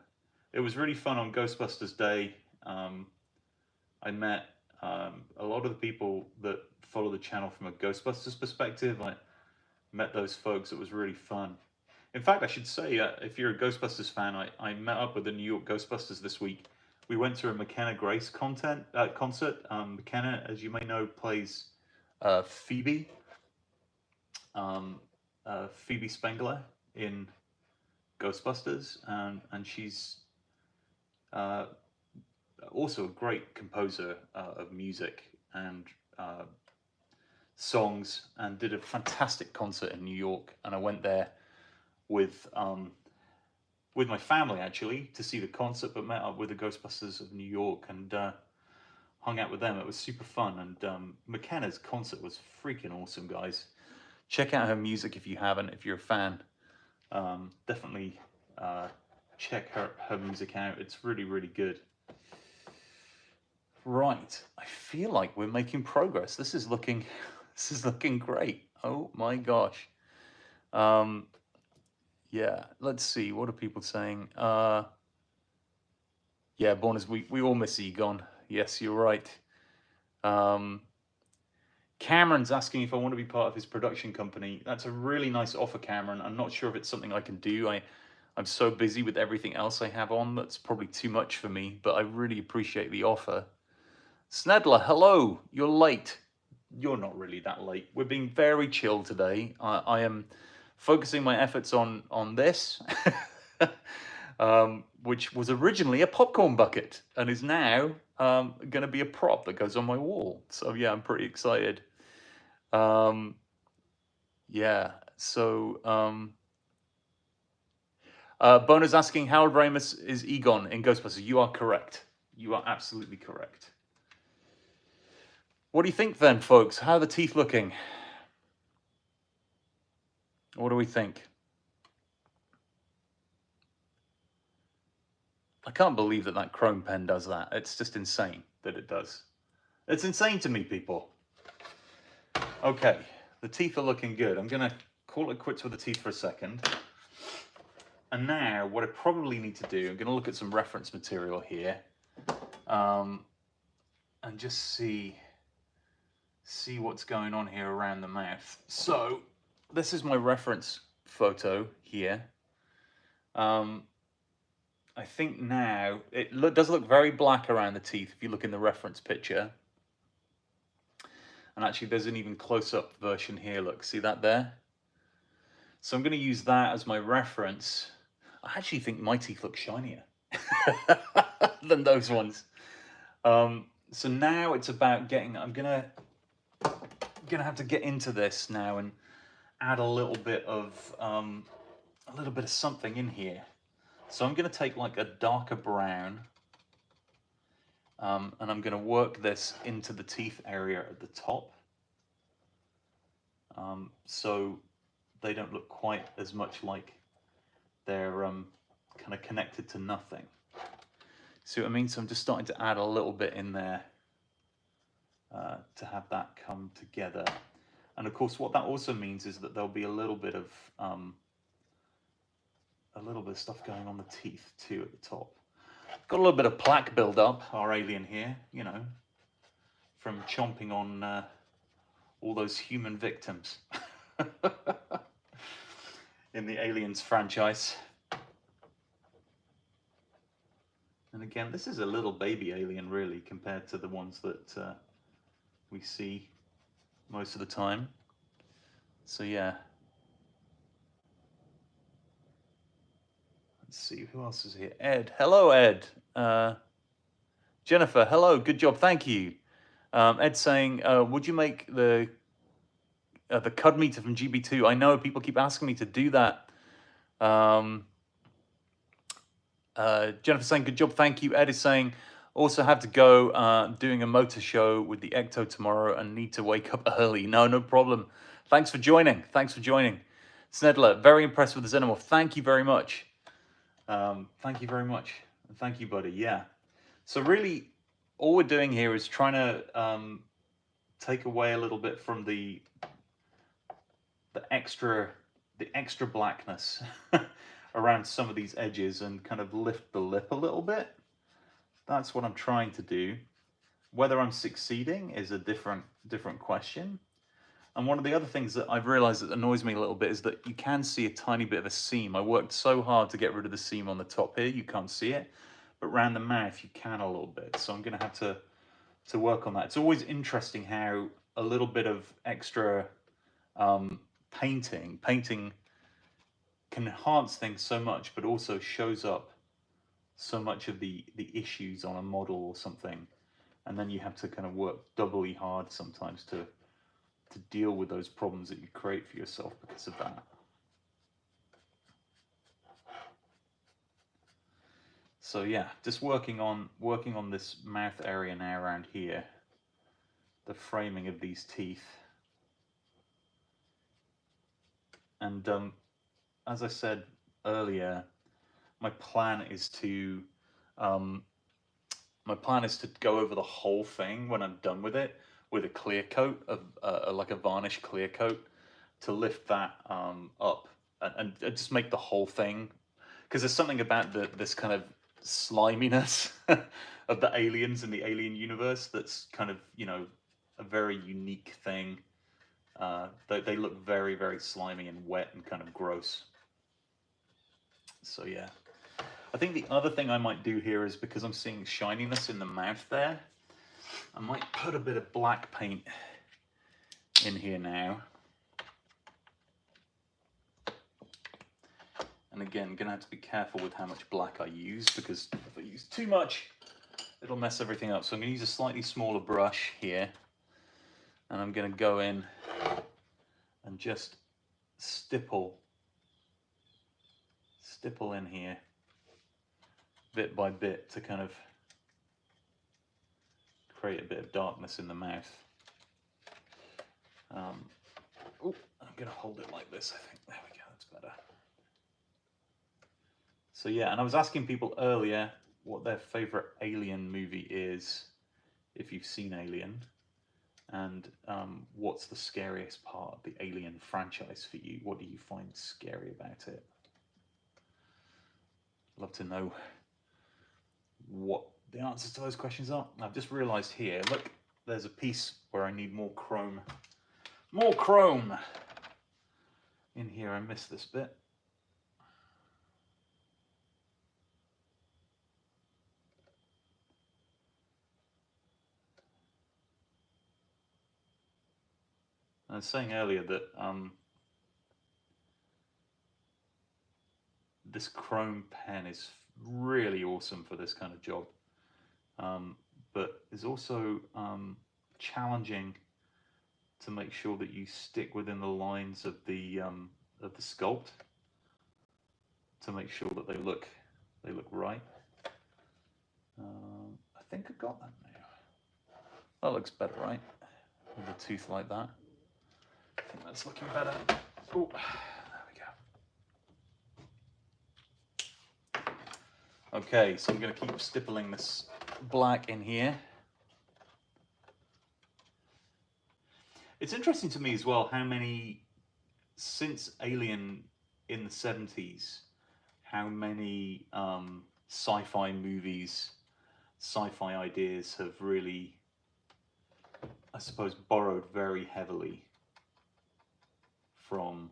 It was really fun on Ghostbusters Day. I met a lot of the people that follow the channel from a Ghostbusters perspective. I met those folks. It was really fun. In fact, I should say, if you're a Ghostbusters fan, I met up with the New York Ghostbusters this week. We went to a McKenna Grace concert. McKenna, as you may know, plays Phoebe. Phoebe Spengler in Ghostbusters, and she's also a great composer of music and songs, and did a fantastic concert in New York. And I went there with my family actually to see the concert, but met up with the Ghostbusters of New York and hung out with them. It was super fun, and McKenna's concert was freaking awesome, guys. Check out her music if you haven't. If you're a fan, definitely check her music out. It's really, really good. Right, I feel like we're making progress. This is looking great. Oh my gosh. Yeah, let's see. What are people saying? Yeah, Borners, we all miss Egon. Yes, you're right. Cameron's asking if I want to be part of his production company. That's a really nice offer, Cameron. I'm not sure if it's something I can do. I'm so busy with everything else I have on that's probably too much for me, but I really appreciate the offer. Snedler, hello. You're late. You're not really that late. We're being very chill today. I am focusing my efforts on this, which was originally a popcorn bucket and is now going to be a prop that goes on my wall. So yeah, I'm pretty excited. Yeah, so Bono's asking, Harold Ramis is Egon in Ghostbusters. You are correct. You are absolutely correct. What do you think then, folks? How are the teeth looking? What do we think? I can't believe that that chrome pen does that. It's just insane that it does. It's insane to me, people. Okay, the teeth are looking good. I'm going to call it quits with the teeth for a second. And now, what I probably need to do, I'm going to look at some reference material here. And just see what's going on here around the mouth. So, this is my reference photo here. I think now, it does look very black around the teeth if you look in the reference picture. And actually there's an even close-up version here, look, see that there? So I'm going to use that as my reference. I actually think my teeth look shinier than those ones. So now it's about getting, I'm gonna have to get into this now and add a little bit of something in here. So I'm going to take like a darker brown, and I'm going to work this into the teeth area at the top, so they don't look quite as much like they're kind of connected to nothing. See what I mean? So I'm just starting to add a little bit in there to have that come together. And of course, what that also means is that there'll be a little bit of stuff going on the teeth too at the top. Got a little bit of plaque build up, our alien here, you know, from chomping on all those human victims in the Aliens franchise. And again, this is a little baby alien really compared to the ones that we see most of the time. So yeah. Let's see, who else is here? Ed. Hello, Ed. Jennifer, hello. Good job. Thank you. Ed saying, would you make the cud meter from GB2? I know people keep asking me to do that. Jennifer saying, good job. Thank you. Ed is saying, also have to go doing a motor show with the Ecto tomorrow and need to wake up early. No problem. Thanks for joining. Snedler, very impressed with the Xenomorph. Thank you very much. Thank you very much. Thank you, buddy. Yeah. So really, all we're doing here is trying to take away a little bit from the extra blackness around some of these edges and kind of lift the lip a little bit. That's what I'm trying to do. Whether I'm succeeding is a different question. And one of the other things that I've realized that annoys me a little bit is that you can see a tiny bit of a seam. I worked so hard to get rid of the seam on the top here, you can't see it. But around the mouth, you can a little bit. So I'm going to have to work on that. It's always interesting how a little bit of extra painting can enhance things so much, but also shows up so much of the issues on a model or something. And then you have to kind of work doubly hard sometimes to deal with those problems that you create for yourself because of that. So yeah, just working on this mouth area now around here, the framing of these teeth. And as I said earlier, my plan is to go over the whole thing when I'm done with it with a clear coat of like a varnish clear coat to lift that up and just make the whole thing, because there's something about this kind of sliminess of the aliens in the Alien universe that's kind of, you know, a very unique thing. They look very, very slimy and wet and kind of gross. So yeah, I think the other thing I might do here is, because I'm seeing shininess in the mouth there, I might put a bit of black paint in here now. And again, I'm going to have to be careful with how much black I use, because if I use too much, it'll mess everything up. So I'm going to use a slightly smaller brush here, and I'm going to go in just stipple in here bit by bit to kind of create a bit of darkness in the mouth. I'm going to hold it like this, I think. There we go, that's better. So yeah, and I was asking people earlier what their favorite Alien movie is, if you've seen Alien, and what's the scariest part of the Alien franchise for you? What do you find scary about it? I'd love to know what the answers to those questions are. I've just realized here, look, there's a piece where I need more chrome. More chrome! In here, I missed this bit. I was saying earlier that this chrome pen is really awesome for this kind of job, but is also challenging to make sure that you stick within the lines of the sculpt to make sure that they look right. I think I got that now. That looks better, right? With a tooth like that. I think that's looking better. Oh, there we go. Okay, so I'm going to keep stippling this black in here. It's interesting to me as well how many, since Alien in the 70s, how many sci-fi movies, sci-fi ideas have really, I suppose, borrowed very heavily from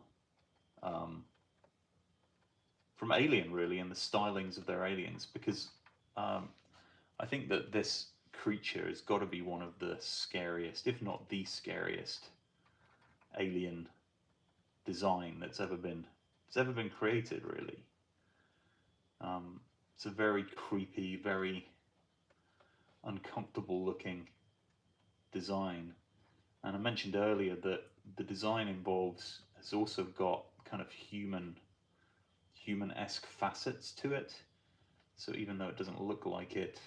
Alien, really, and the stylings of their aliens, because I think that this creature has got to be one of the scariest, if not the scariest, alien design that's ever been created, really. It's a very creepy, very uncomfortable looking design. And I mentioned earlier that the design has also got kind of human-esque facets to it. So even though it doesn't look like it,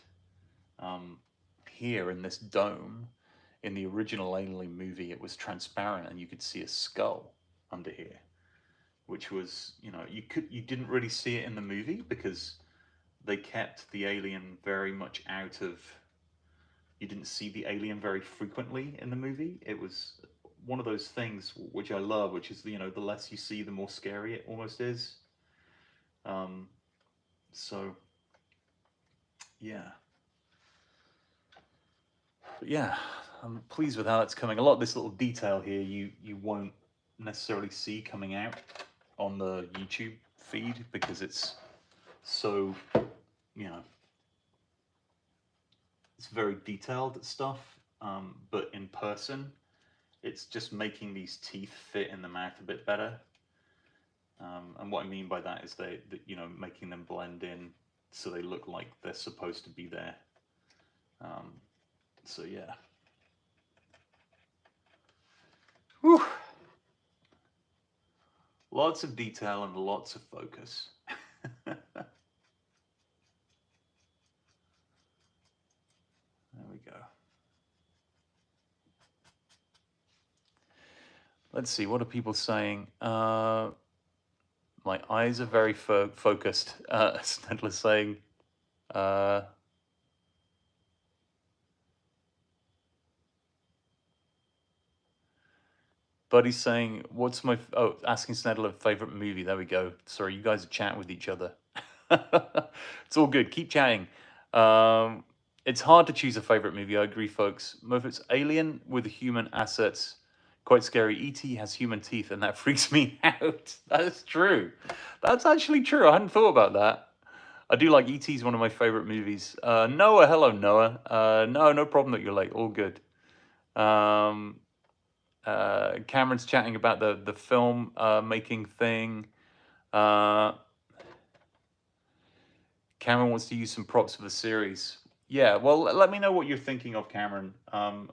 here in this dome, in the original Alien movie, it was transparent and you could see a skull under here, which was, you didn't really see it in the movie because they kept the alien very much out of, you didn't see the alien very frequently in the movie. It was one of those things which I love, which is, the less you see, the more scary it almost is. So, yeah. But yeah, I'm pleased with how it's coming. A lot of this little detail here you won't necessarily see coming out on the YouTube feed because it's so, it's very detailed stuff, but in person, it's just making these teeth fit in the mouth a bit better. And what I mean by that is making them blend in so they look like they're supposed to be there. So yeah. Whew. Lots of detail and lots of focus. There we go. Let's see, what are people saying? My eyes are very focused. Snedler's saying, Buddy's saying, what's my, asking Snedler favorite movie. There we go. Sorry, you guys are chatting with each other. It's all good. Keep chatting. It's hard to choose a favorite movie. I agree, folks. It's Alien with human assets. Quite scary. E.T. has human teeth, and that freaks me out. That is true. That's actually true. I hadn't thought about that. I do like E.T. is one of my favorite movies. Noah, hello, Noah. No problem that you're late. All good. Cameron's chatting about the film making thing. Cameron wants to use some props for the series. Yeah, well, let me know what you're thinking of, Cameron.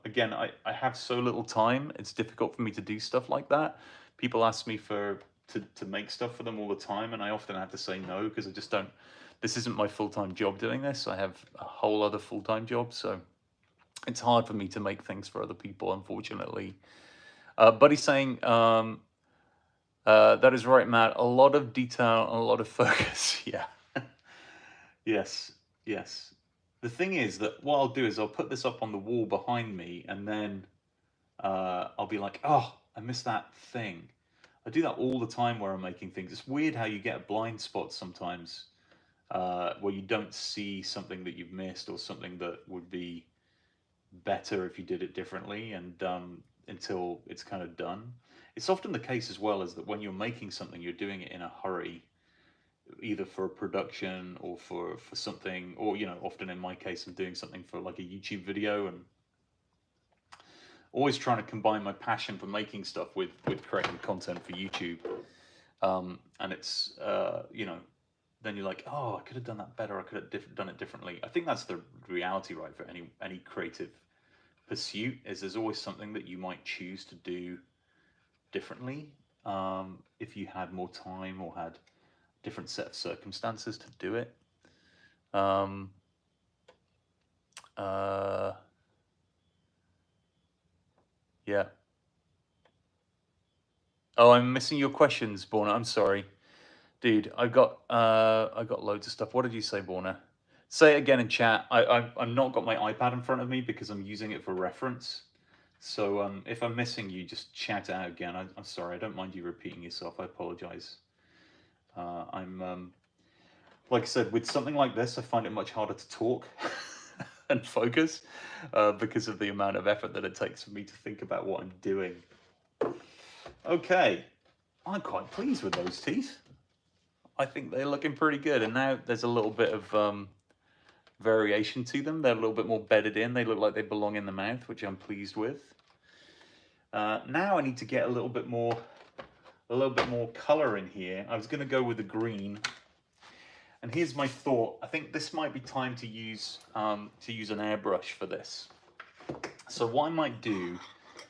Again, I have so little time, it's difficult for me to do stuff like that people ask me to make stuff for them all the time, and I often have to say no because I just don't. This isn't my full-time job doing this. I have a whole other full-time job, so it's hard for me to make things for other people, unfortunately. Buddy's saying, that is right, Matt. A lot of detail and a lot of focus. Yeah. Yes. Yes. The thing is that what I'll do is I'll put this up on the wall behind me, and then I'll be like, oh, I missed that thing. I do that all the time where I'm making things. It's weird how you get a blind spot sometimes, where you don't see something that you've missed or something that would be better if you did it differently, and until it's kind of done. It's often the case as well as that when you're making something, you're doing it in a hurry, either for a production or for something, or often in my case, I'm doing something for like a YouTube video, and always trying to combine my passion for making stuff with creating content for YouTube. And it's then you're like, oh, I could have done that better. I could have done it differently. I think that's the reality, right? For any creative pursuit, is there's always something that you might choose to do differently, if you had more time or had a different set of circumstances to do it. Yeah. Oh, I'm missing your questions, Borna. I'm sorry, dude. I got loads of stuff. What did you say, Borna? Say it again in chat. I've not got my iPad in front of me because I'm using it for reference. So if I'm missing you, just shout it out again. I'm sorry. I don't mind you repeating yourself. I apologize. I'm like I said, with something like this, I find it much harder to talk and focus because of the amount of effort that it takes for me to think about what I'm doing. Okay, I'm quite pleased with those teeth. I think they're looking pretty good, and now there's a little bit of variation to them. They're a little bit more bedded in. They look like they belong in the mouth, which I'm pleased with. Now I need to get a little bit more color in here. I was going to go with the green, and here's my thought. I think this might be time to use an airbrush for this. So what I might do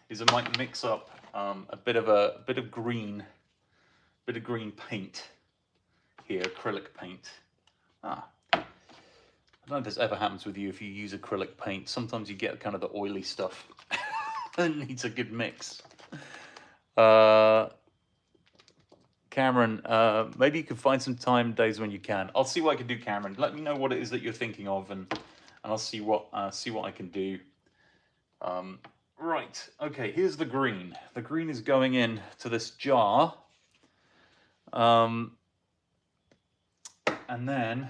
is I might mix up a bit of green paint here, acrylic paint. I don't know if this ever happens with you if you use acrylic paint. Sometimes you get kind of the oily stuff that needs a good mix. Cameron, maybe you could find some time days when you can. I'll see what I can do, Cameron. Let me know what it is that you're thinking of, and I'll see what I can do. Right, okay, here's the green. The green is going in to this jar. And then,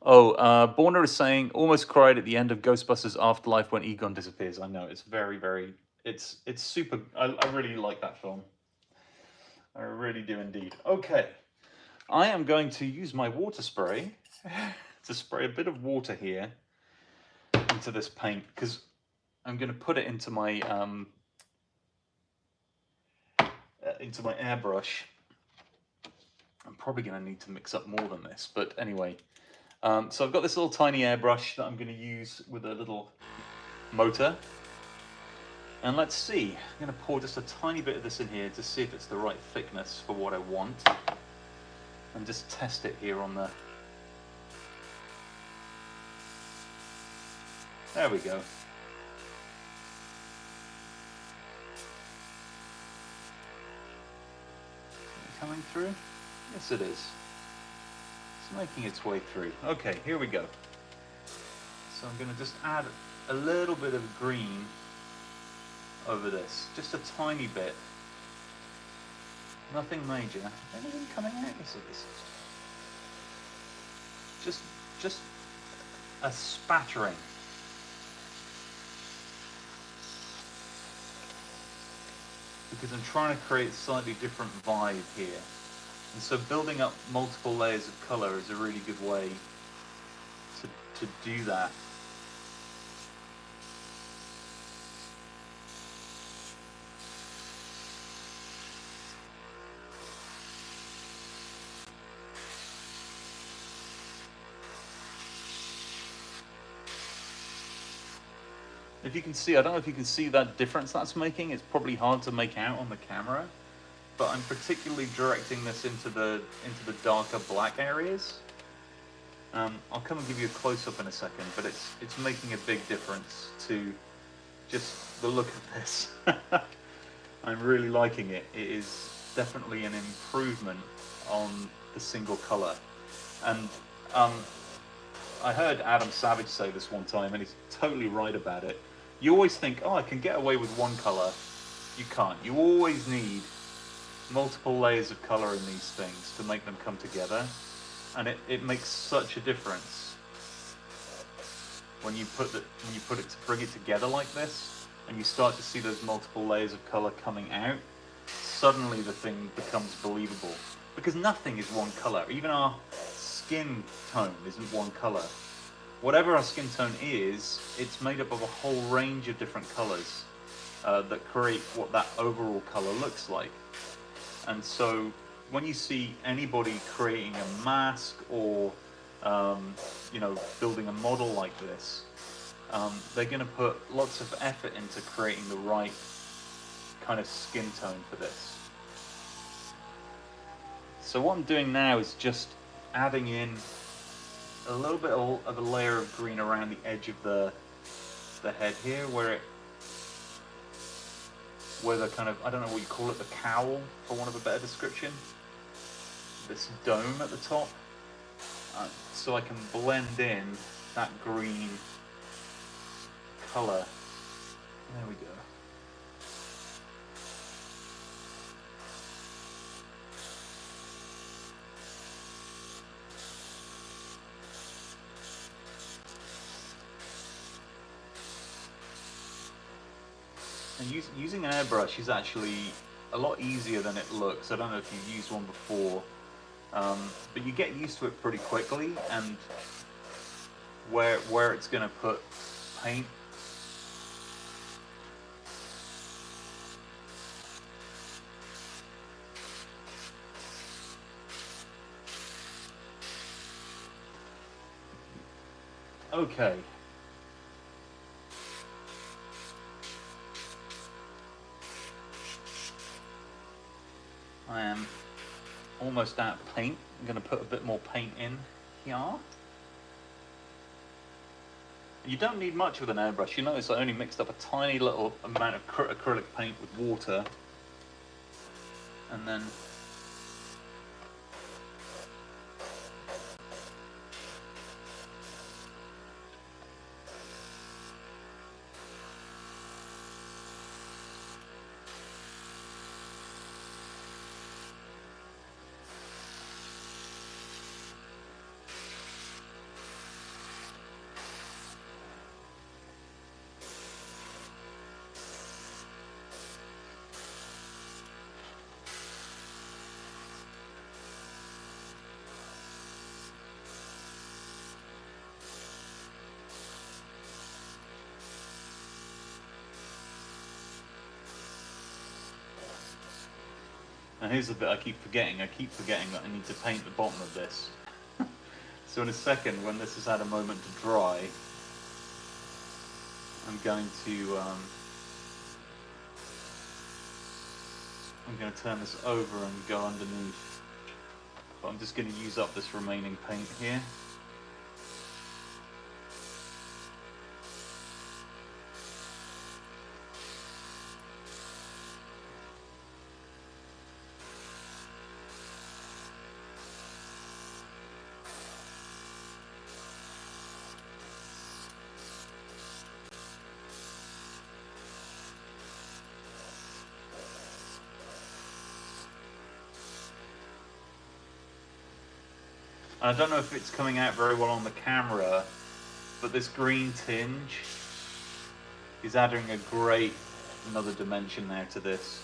Borna is saying, almost cried at the end of Ghostbusters Afterlife when Egon disappears. I know, it's very, very, it's super, I really like that film. I really do indeed. Okay, I am going to use my water spray to spray a bit of water here into this paint, because I'm going to put it into my airbrush. I'm probably going to need to mix up more than this, but anyway. So I've got this little tiny airbrush that I'm going to use with a little motor. And let's see, I'm going to pour just a tiny bit of this in here to see if it's the right thickness for what I want. And just test it here on the... There we go. Coming through? Yes, it is. It's making its way through. Okay, here we go. So I'm going to just add a little bit of green over this. Just a tiny bit. Nothing major. Anything coming out? Yes, it is. Just a spattering. Because I'm trying to create a slightly different vibe here. And so building up multiple layers of color is a really good way to do that. If you can see, I don't know if you can see that difference that's making. It's probably hard to make out on the camera, but I'm particularly directing this into the darker black areas. I'll come and give you a close-up in a second, but it's making a big difference to just the look of this. I'm really liking it. It is definitely an improvement on the single color. And I heard Adam Savage say this one time, and he's totally right about it. You always think, oh, I can get away with one color. You can't. You always need multiple layers of color in these things to make them come together. And it makes such a difference when you put it to bring it together like this, and you start to see those multiple layers of color coming out. Suddenly the thing becomes believable, because nothing is one color. Even our skin tone isn't one color. Whatever our skin tone is, it's made up of a whole range of different colors that create what that overall color looks like. And so when you see anybody creating a mask or you know, building a model like this, they're going to put lots of effort into creating the right kind of skin tone for this. So what I'm doing now is just adding in a little bit of a layer of green around the edge of the head here, where the kind of, I don't know what you call it, the cowl, for want of a better description, this dome at the top, so I can blend in that green color. There we go. And using an airbrush is actually a lot easier than it looks. I don't know if you've used one before, but you get used to it pretty quickly, and where it's going to put paint. Okay. I am almost out of paint. I'm going to put a bit more paint in here. You don't need much with an airbrush. You notice I only mixed up a tiny little amount of acrylic paint with water, and then and here's the bit I keep forgetting. I keep forgetting that I need to paint the bottom of this. So in a second, when this has had a moment to dry, I'm going to turn this over and go underneath. But I'm just going to use up this remaining paint here. I don't know if it's coming out very well on the camera, but this green tinge is adding another dimension now to this.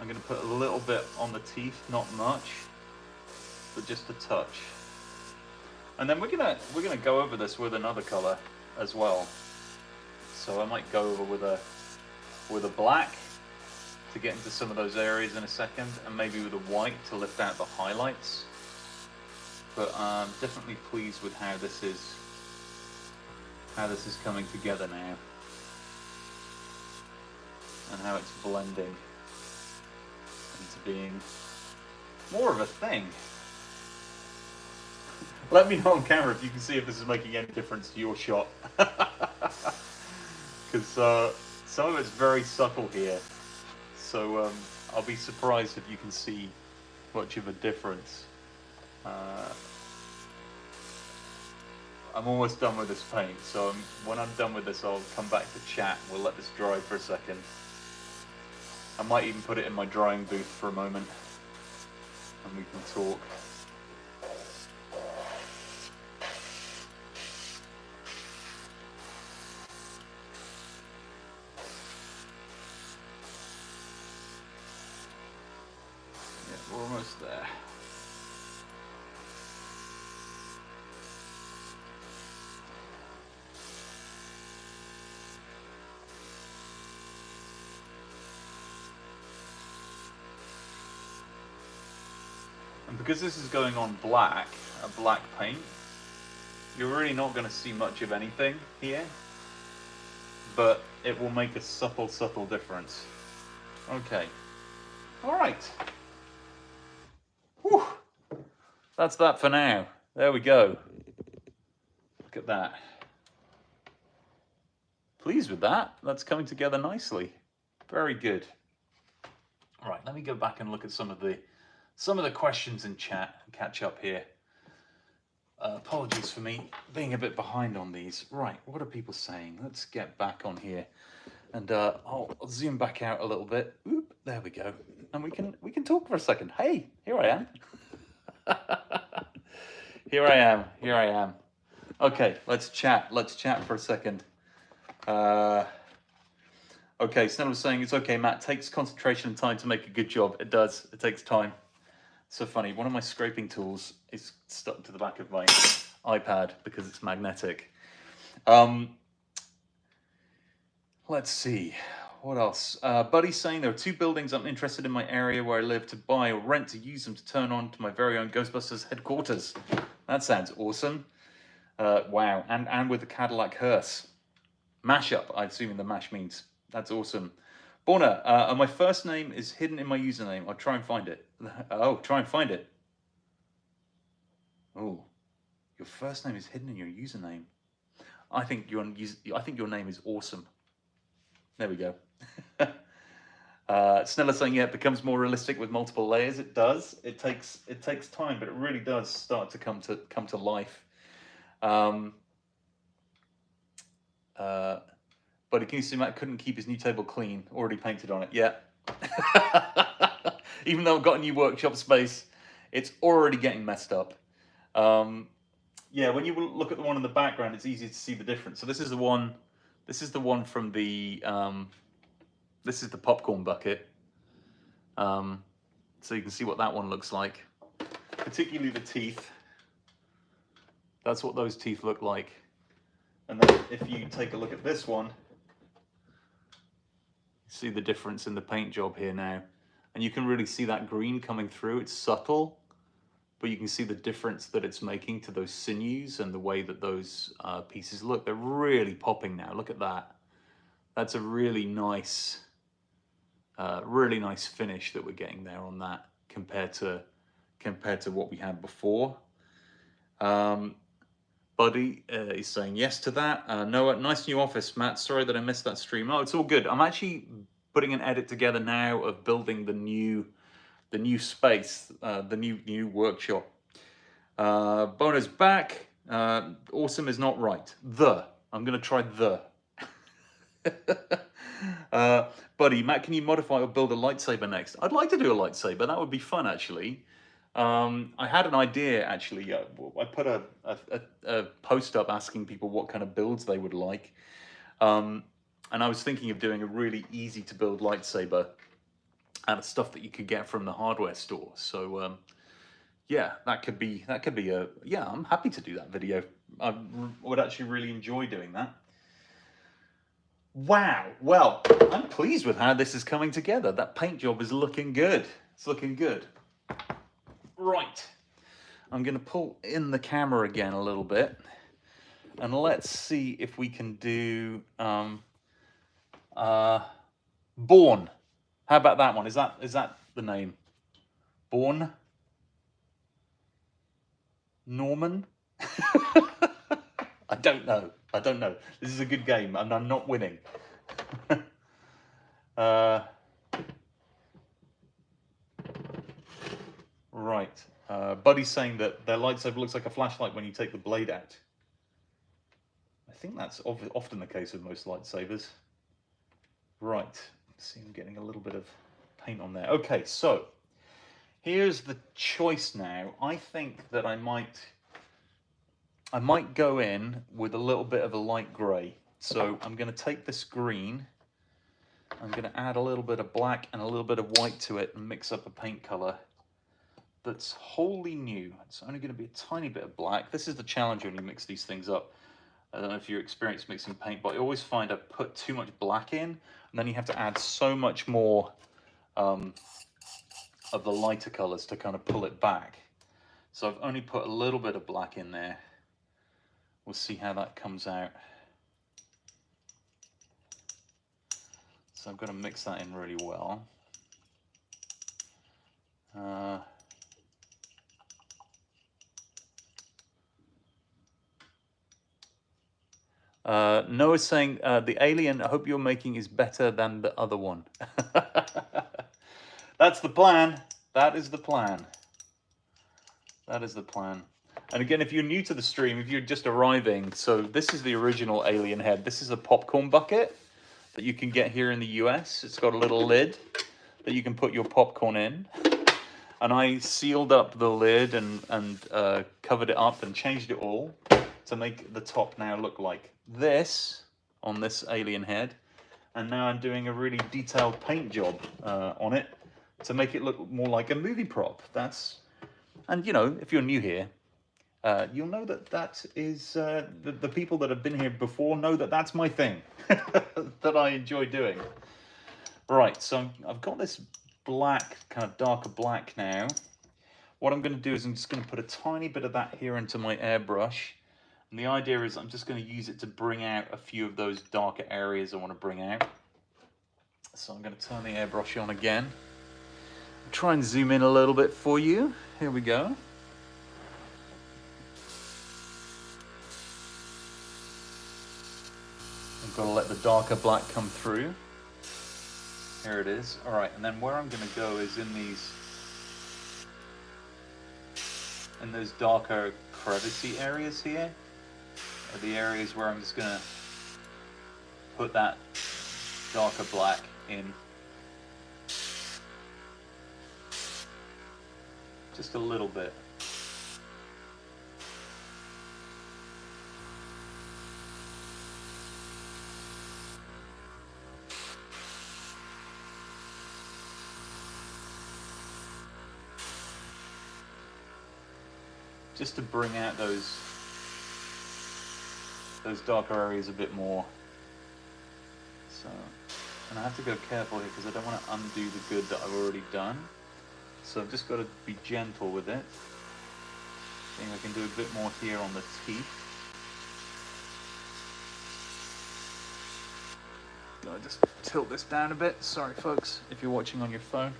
I'm going to put a little bit on the teeth, not much, but just a touch. And then we're gonna go over this with another color as well. So I might go over with a black to get into some of those areas in a second, and maybe with a white to lift out the highlights. But I'm definitely pleased with how this is coming together now. and how it's blending into being more of a thing. Let me know on camera if you can see if this is making any difference to your shot. Because some of it's very subtle here. So I'll be surprised if you can see much of a difference. I'm almost done with this paint, so when I'm done with this, I'll come back to chat. We'll let this dry for a second. I might even put it in my drying booth for a moment, and we can talk. Yeah, we're almost there. And because this is going on black, a black paint, you're really not going to see much of anything here, but it will make a subtle, subtle difference. Okay. All right. Whew. That's that for now. There we go. Look at that. Pleased with that. That's coming together nicely. Very good. All right, let me go back and look at some of the questions in chat and catch up here. Apologies for me being a bit behind on these. Right, what are people saying? Let's get back on here, and I'll zoom back out a little bit. Oop, there we go, and we can talk for a second. Hey, here I am. Here I am. Here I am. Okay, let's chat. Let's chat for a second. Okay, Snell was saying it's okay, Matt. It takes concentration and time to make a good job. It does. It takes time. So funny, one of my scraping tools is stuck to the back of my iPad because it's magnetic. Let's see, what else? Buddy's saying there are 2 buildings I'm interested in my area where I live to buy or rent to use them to turn on to my very own Ghostbusters headquarters. That sounds awesome. Wow, and with the Cadillac hearse. Mashup, I'm assuming the mash means. That's awesome. Borna, my first name is hidden in my username. I'll try and find it. Oh, try and find it. Oh, your first name is hidden in your username. I think your name is awesome. There we go. Snella saying, yeah, it becomes more realistic with multiple layers. It does. It takes time, but it really does start to come to life. But can you see Matt couldn't keep his new table clean? Already painted on it. Yeah. Even though I've got a new workshop space, it's already getting messed up. Yeah, when you look at the one in the background, it's easy to see the difference. So this is the one. This is the one from the. This is the popcorn bucket. So you can see what that one looks like, particularly the teeth. That's what those teeth look like. And then if you take a look at this one, see the difference in the paint job here now, and you can really see that green coming through. It's subtle, but you can see the difference that it's making to those sinews and the way that those pieces look. They're really popping now. Look at that. That's a really nice finish that we're getting there on that compared to what we had before. Buddy is saying yes to that. Noah, nice new office, Matt. Sorry that I missed that stream. Oh, it's all good. I'm actually putting an edit together now of building the new space, the new workshop. Bono's back. Awesome is not right. I'm going to try the. Buddy, Matt, can you modify or build a lightsaber next? I'd like to do a lightsaber. That would be fun, actually. I had an idea, actually. I put a post up asking people what kind of builds they would like. And I was thinking of doing a really easy to build lightsaber out of stuff that you could get from the hardware store. So, yeah, that could be yeah, I'm happy to do that video. I would actually really enjoy doing that. Wow. Well, I'm pleased with how this is coming together. That paint job is looking good. It's looking good. Right, I'm going to pull in the camera again a little bit, and let's see if we can do Born. How about that one? Is that the name? Born? Norman? I don't know. I don't know. This is a good game, and I'm not winning. Right. Buddy's saying that their lightsaber looks like a flashlight when you take the blade out. I think that's often the case with most lightsabers. Right. See, I'm getting a little bit of paint on there. Okay, so here's the choice now. I think that I might go in with a little bit of a light grey. So I'm going to take this green. I'm going to add a little bit of black and a little bit of white to it and mix up a paint colour that's wholly new. It's only going to be a tiny bit of black. This is the challenge when you mix these things up. I don't know if you're experienced mixing paint, but I always find I put too much black in, and then you have to add so much more of the lighter colours to kind of pull it back. So I've only put a little bit of black in there. We'll see how that comes out. So I've got to mix that in really well. Noah's saying, the alien I hope you're making is better than the other one. That's the plan. That is the plan. That is the plan. And again, if you're new to the stream, if you're just arriving, so this is the original alien head. This is a popcorn bucket that you can get here in the US. It's got a little lid that you can put your popcorn in. And I sealed up the lid and covered it up and changed it all to make the top now look like this on this alien head. And now I'm doing a really detailed paint job on it to make it look more like a movie prop. And you know, if you're new here, you'll know that is the people that have been here before know that that's my thing that I enjoy doing. Right, so I've got this black, kind of darker black now. What I'm going to do is I'm just going to put a tiny bit of that here into my airbrush. And the idea is I'm just going to use it to bring out a few of those darker areas I want to bring out. So I'm going to turn the airbrush on again. Try and zoom in a little bit for you. Here we go. I've got to let the darker black come through. Here it is. All right, and then where I'm going to go is in those darker crevicey areas here. Are the areas where I'm just going to put that darker black in. Just a little bit. Just to bring out those darker areas a bit more. So, and I have to go careful here because I don't want to undo the good that I've already done. So I've just got to be gentle with it. I think I can do a bit more here on the teeth. Gotta just tilt this down a bit. Sorry folks, if you're watching on your phone.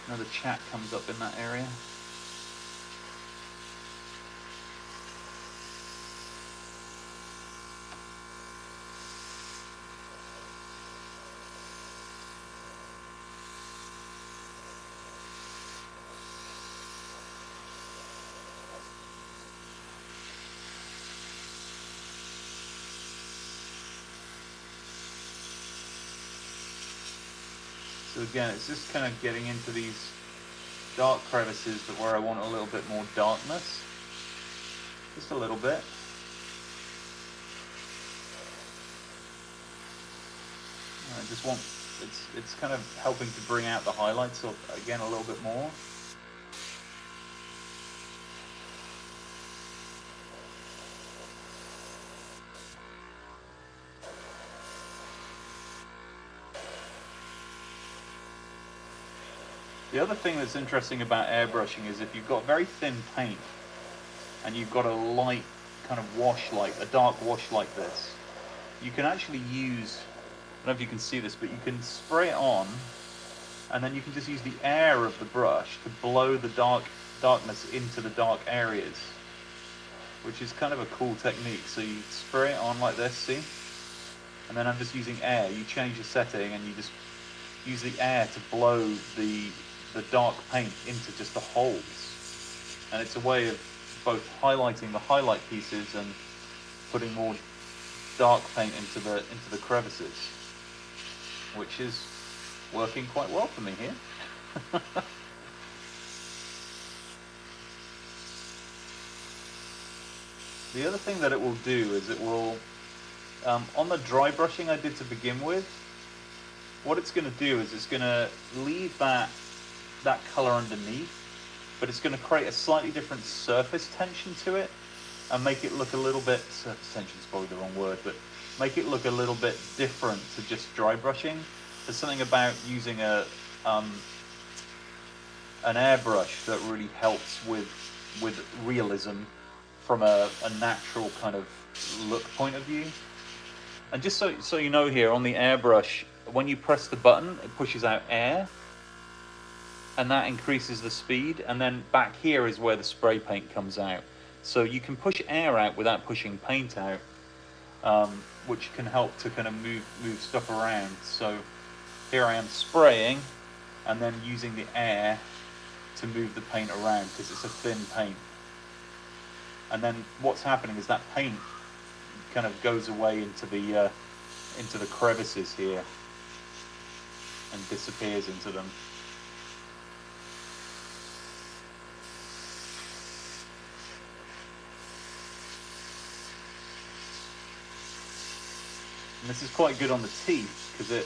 Another chat comes up in that area. So again, it's just kind of getting into these dark crevices that where I want a little bit more darkness. Just a little bit. I just want, it's kind of helping to bring out the highlights again a little bit more. The other thing that's interesting about airbrushing is if you've got very thin paint and you've got a light kind of wash, like a dark wash like this, you can actually use don't know if you can see this, but you can spray it on, and then you can just use the air of the brush to blow the darkness into the dark areas, which is kind of a cool technique. So you spray it on like this, see? And then I'm just using air. You change the setting and you just use the air to blow the dark paint into just the holes. And it's a way of both highlighting the highlight pieces and putting more dark paint into the crevices, which is working quite well for me here. The other thing that it will do is it will, on the dry brushing I did to begin with, what it's going to do is it's going to leave that color underneath, but it's going to create a slightly different surface tension to it and make it look a little bit, surface tension is probably the wrong word, but make it look a little bit different to just dry brushing. There's something about using an airbrush that really helps with realism from a natural kind of look point of view. And just so you know, here on the airbrush, when you press the button, it pushes out air, and that increases the speed. And then back here is where the spray paint comes out. So you can push air out without pushing paint out, which can help to kind of move stuff around. So here I am spraying, and then using the air to move the paint around because it's a thin paint. And then what's happening is that paint kind of goes away into the crevices here and disappears into them. And this is quite good on the teeth because it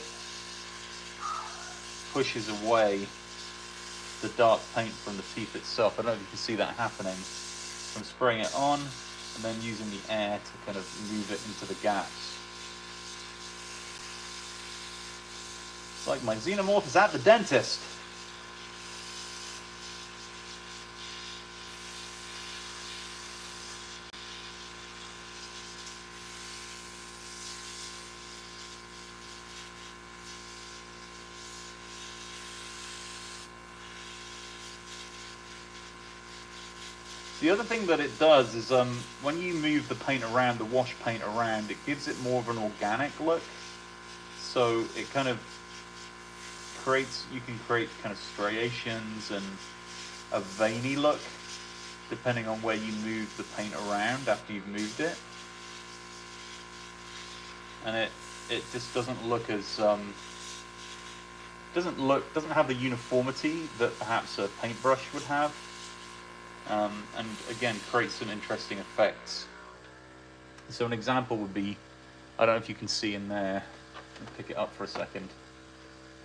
pushes away the dark paint from the teeth itself. I don't know if you can see that happening. I'm spraying it on and then using the air to kind of move it into the gaps. It's like my xenomorph is at the dentist. The other thing that it does is when you move the paint around, the wash paint around, it gives it more of an organic look. So it kind of creates, you can create kind of striations and a veiny look depending on where you move the paint around after you've moved it. And it just doesn't look as doesn't have the uniformity that perhaps a paintbrush would have. And again, creates some interesting effects. So an example would be, I don't know if you can see in there, let me pick it up for a second,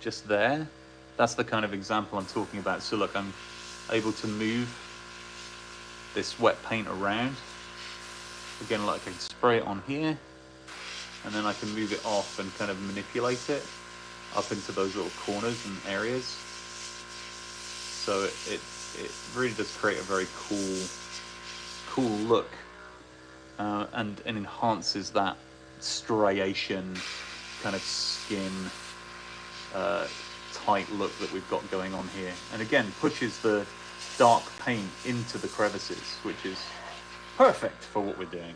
just there, that's the kind of example I'm talking about. So look, I'm able to move this wet paint around. Again, like I can spray it on here, and then I can move it off and kind of manipulate it up into those little corners and areas. So it really does create a very cool look, and enhances that striation kind of skin tight look that we've got going on here. And again, pushes the dark paint into the crevices, which is perfect for what we're doing.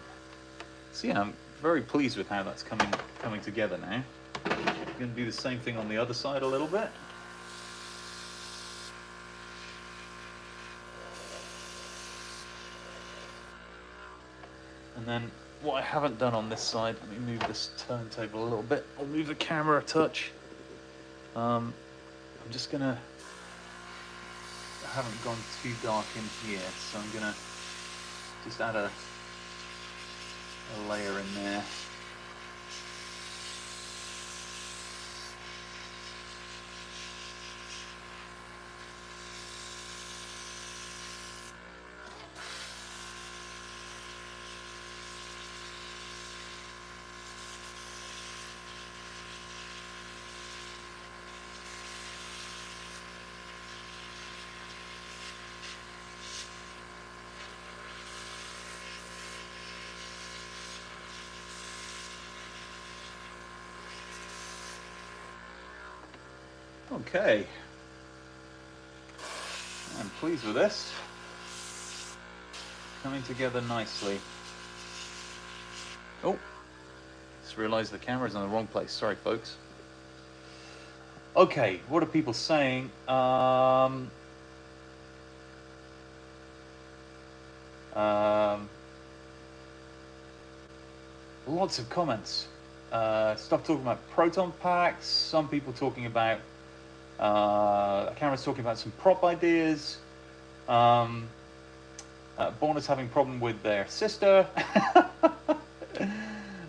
So yeah, I'm very pleased with how that's coming together now. I'm going to do the same thing on the other side a little bit. And then what I haven't done on this side, let me move this turntable a little bit. I'll move the camera a touch. I'm just gonna, I haven't gone too dark in here, so I'm gonna just add a layer in there. Okay. I'm pleased with this. Coming together nicely. Oh, just realized the camera's in the wrong place. Sorry, folks. Okay, what are people saying? Lots of comments. Stuff talking about proton packs. Some people talking about. Cameron's talking about some prop ideas. Borna's having a problem with their sister.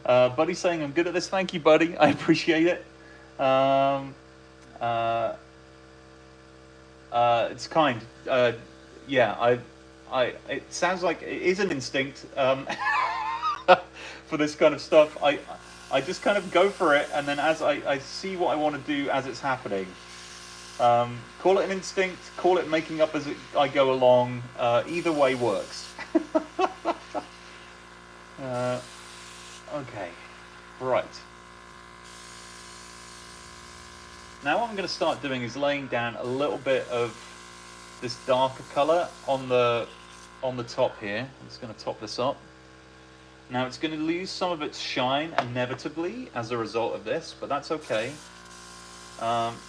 Buddy's saying, I'm good at this. Thank you, buddy. I appreciate it. It's kind. Yeah, it sounds like it is an instinct for this kind of stuff. I just kind of go for it, and then as I see what I want to do as it's happening. Call it an instinct, call it making up as I go along. Either way works. Okay, right. Now what I'm going to start doing is laying down a little bit of this darker color on the top here. I'm just going to top this up. Now it's going to lose some of its shine inevitably as a result of this, but that's okay.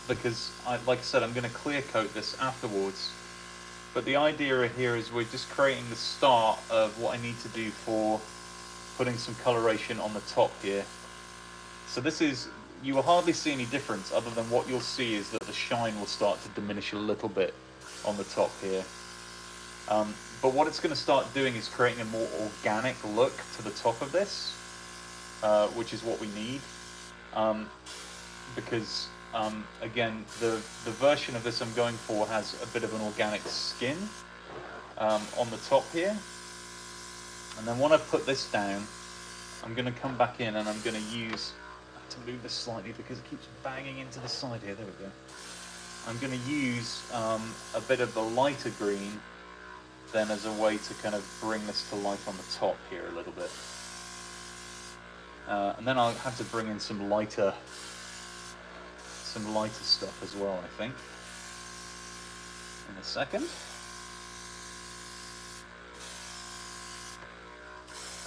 Because, like I said, I'm going to clear coat this afterwards. But the idea here is we're just creating the start of what I need to do for putting some coloration on the top here. So this is, you will hardly see any difference other than what you'll see is that the shine will start to diminish a little bit on the top here. But what it's going to start doing is creating a more organic look to the top of this, which is what we need. Because again, the version of this I'm going for has a bit of an organic skin on the top here. And then when I put this down, I'm going to come back in and I'm going to use, I have to move this slightly because it keeps banging into the side here, there we go. I'm going to use a bit of the lighter green then as a way to kind of bring this to life on the top here a little bit. And then I'll have to bring in some lighter stuff as well, I think, in a second.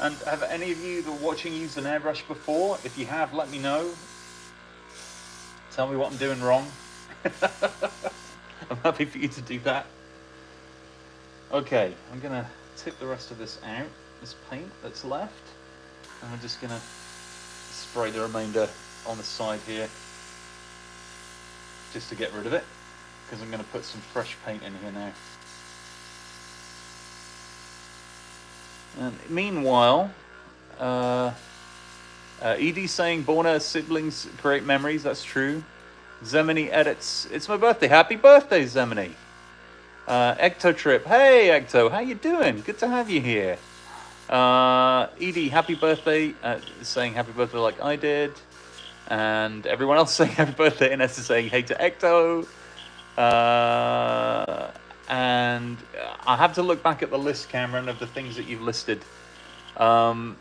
And have any of you that are watching used an airbrush before? If you have, let me know. Tell me what I'm doing wrong. I'm happy for you to do that. Okay, I'm going to tip the rest of this out, this paint that's left. And I'm just going to spray the remainder on the side here, just to get rid of it, because I'm going to put some fresh paint in here now. And meanwhile, Edie's saying Borna siblings create memories. That's true. Zemini edits. It's my birthday. Happy birthday, Zemini. Ecto Trip. Hey, Ecto. How you doing? Good to have you here. Edie, happy birthday. Saying happy birthday like I did. And everyone else saying happy birthday. And Esther saying hey to Ecto. And I have to look back at the list, Cameron, of the things that you've listed. Clean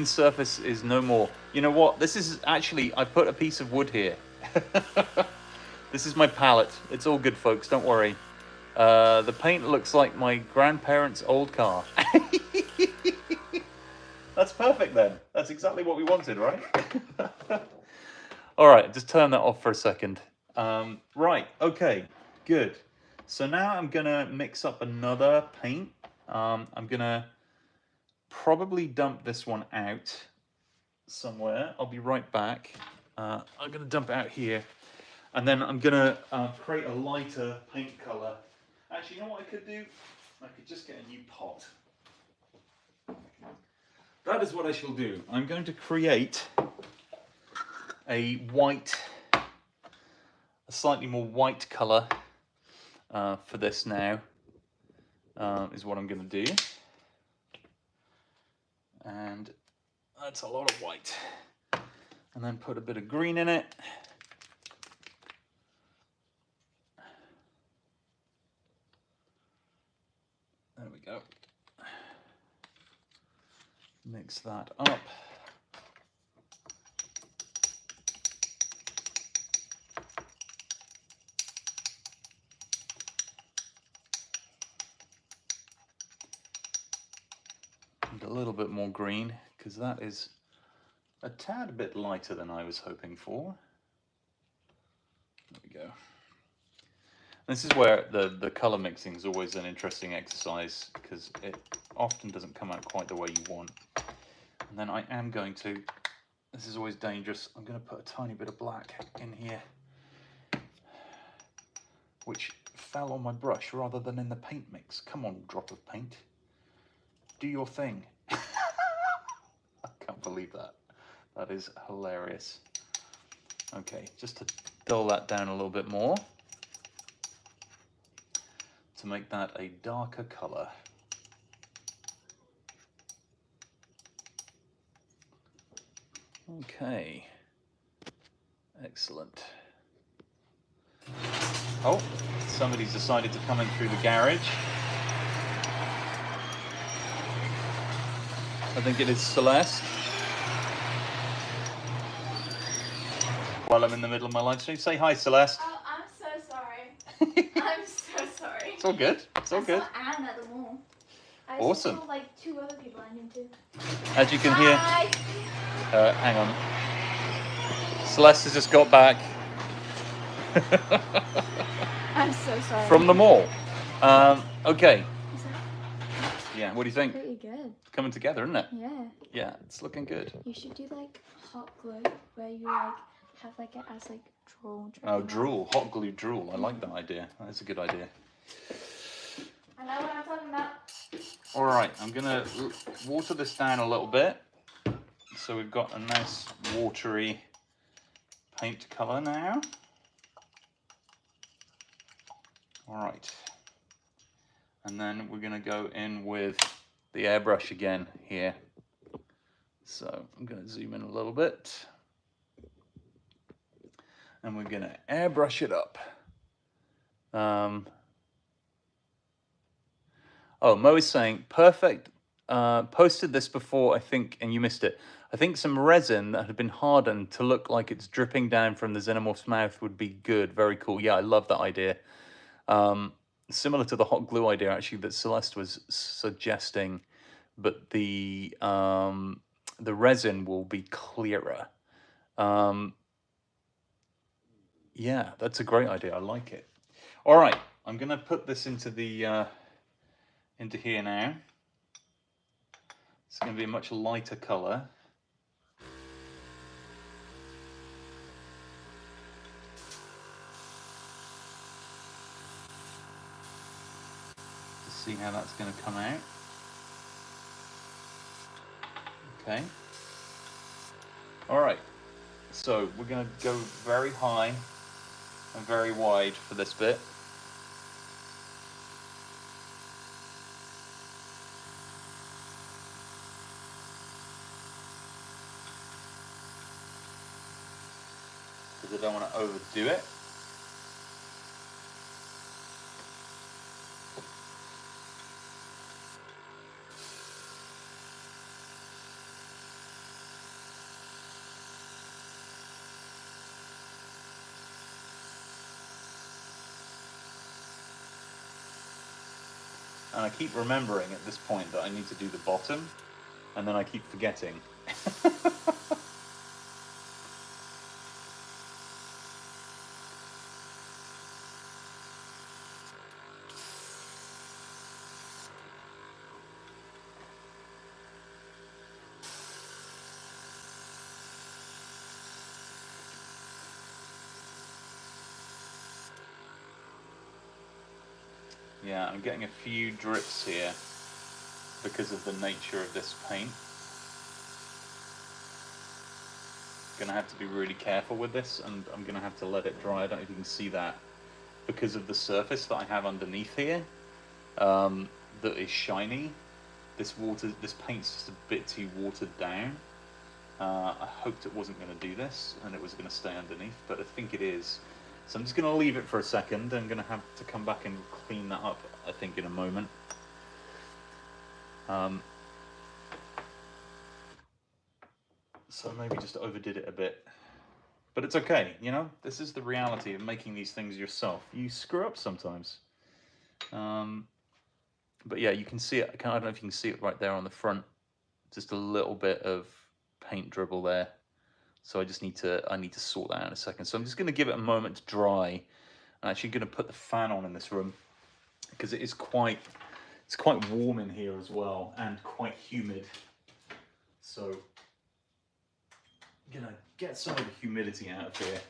surface is no more. You know what? This is actually, I put a piece of wood here. This is my palette. It's all good, folks. Don't worry. The paint looks like my grandparents' old car. That's perfect then. That's exactly what we wanted, right? All right, just turn that off for a second. Right, okay, good. So now I'm gonna mix up another paint. I'm gonna probably dump this one out somewhere. I'll be right back. I'm gonna dump it out here. And then I'm gonna create a lighter paint color. Actually, you know what I could do? I could just get a new pot. That is what I shall do. I'm going to create a white, a slightly more white color for this now, is what I'm going to do. And that's a lot of white. And then put a bit of green in it. There we go. Mix that up. a little bit more green, because that is a tad bit lighter than I was hoping for. There we go. This is where the color mixing is always an interesting exercise, because it often doesn't come out quite the way you want. And then I am going to, this is always dangerous, I'm going to put a tiny bit of black in here, which fell on my brush rather than in the paint mix. Come on, drop of paint. Do your thing. I can't believe that. That is hilarious. Okay, just to dull that down a little bit more, to make that a darker color. Okay, excellent. Oh, somebody's decided to come in through the garage. I think it is Celeste. While I'm in the middle of my live stream, say hi, Celeste. Oh, I'm so sorry. I'm so sorry. It's all good. It's all good. I saw Anne at the mall. Awesome. I saw like 2 other people I knew too. As you can Hi. hear, hang on. Celeste has just got back. I'm so sorry. From the mall. Okay. Is that Yeah, what do you think? pretty good? Coming together, isn't it? Yeah. Yeah, it's looking good. You should do like hot glue where you like have like it as like drool. Oh, drool. Hot glue drool. I like that idea. That's a good idea. I know what I'm talking about. All right, I'm going to water this down a little bit. So we've got a nice watery paint color now. All right. And then we're going to go in with the airbrush again here. So I'm going to zoom in a little bit. And we're going to airbrush it up. Oh, Mo is saying, perfect. Posted this before, I think, and you missed it. I think some resin that had been hardened to look like it's dripping down from the xenomorph's mouth would be good. Very cool. Yeah, I love that idea. Similar to the hot glue idea, actually, that Celeste was suggesting, but the resin will be clearer. Yeah, that's a great idea. I like it. All right, I'm going to put this into the into here now. It's going to be a much lighter color. See how that's going to come out. Okay. All right. So we're going to go very high and very wide for this bit. Because I don't want to overdo it. And I keep remembering at this point that I need to do the bottom, and then I keep forgetting. Yeah, I'm getting a few drips here because of the nature of this paint. Gonna have to be really careful with this, and I'm gonna have to let it dry. I don't know if you can see that because of the surface that I have underneath here that is shiny. This paint's just a bit too watered down. I hoped it wasn't going to do this and it was going to stay underneath, but I think it is. So I'm just going to leave it for a second. I'm going to have to come back and clean that up, I think, in a moment. So maybe just overdid it a bit. But it's okay, you know? This is the reality of making these things yourself. You screw up sometimes. But yeah, you can see it. I don't know if you can see it right there on the front. just a little bit of paint dribble there. So I need to sort that out in a second. So I'm just going to give it a moment to dry. I'm actually going to put the fan on in this room because it's quite warm in here as well, and quite humid. So I'm gonna get some of the humidity out of here.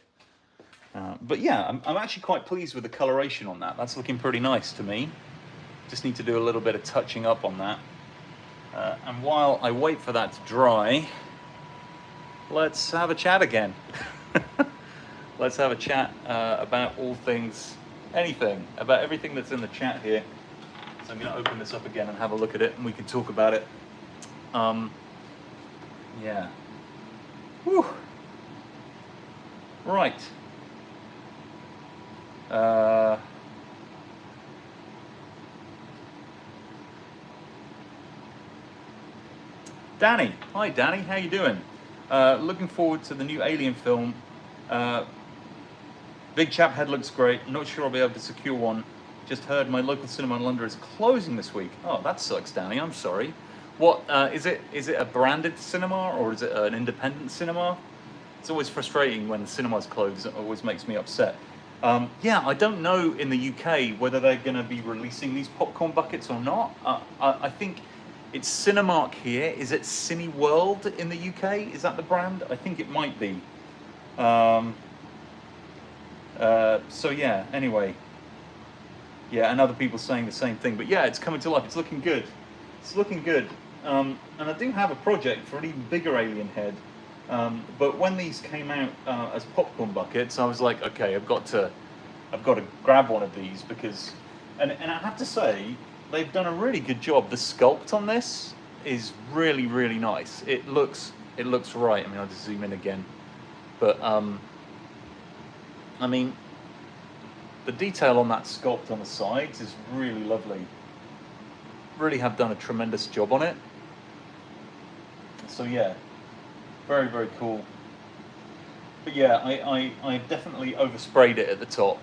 But yeah, I'm actually quite pleased with the coloration on that. That's looking pretty nice to me. Just need to do a little bit of touching up on that. And while I wait for that to dry, let's have a chat again. Let's have a chat about all things, anything, about everything that's in the chat here. So I'm going to open this up again and have a look at it, and we can talk about it. Yeah. Whew. Right. Danny. Hi, Danny. How you doing? Looking forward to the new Alien film. Big chap head looks great. Not sure I'll be able to secure one. Just heard my local cinema in London is closing this week. Oh, that sucks, Danny. I'm sorry. What is it? Is it a branded cinema or is it an independent cinema? It's always frustrating when the cinemas close. It always makes me upset. Yeah, I don't know in the UK whether they're going to be releasing these popcorn buckets or not. I think it's Cinemark here. Is it Cineworld in the UK? Is that the brand? I think it might be. So yeah, anyway. Yeah, and other people saying the same thing. But yeah, it's coming to life. It's looking good. It's looking good. And I do have a project for an even bigger alien head. But when these came out as popcorn buckets, I was like, okay, I've got to grab one of these because, and I have to say, they've done a really good job. The sculpt on this is really, really nice. It looks right. I mean, I'll just zoom in again, but I mean, the detail on that sculpt on the sides is really lovely. Really have done a tremendous job on it. So yeah, very, very cool. But yeah, I definitely oversprayed it at the top.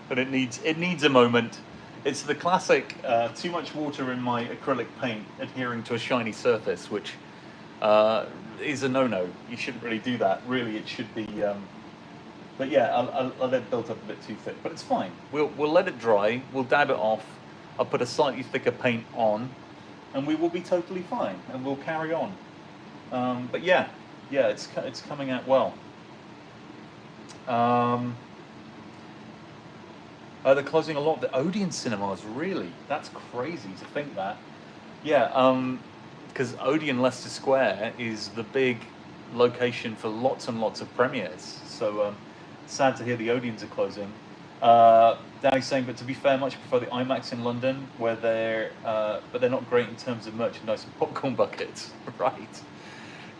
But it needs a moment. It's the classic too much water in my acrylic paint adhering to a shiny surface, which is a no-no. You shouldn't really do that. Really, it should be. But yeah, I'll let it build up a bit too thick, but it's fine. We'll let it dry. We'll dab it off. I'll put a slightly thicker paint on, and we will be totally fine, and we'll carry on. But yeah, it's coming out well. They're closing a lot of the Odeon cinemas. Really, that's crazy to think that. Yeah, because Odeon Leicester Square is the big location for lots and lots of premieres. So sad to hear the Odeons are closing. Danny's saying, but to be fair, much prefer the IMAX in London, where but they're not great in terms of merchandise and popcorn buckets. Right?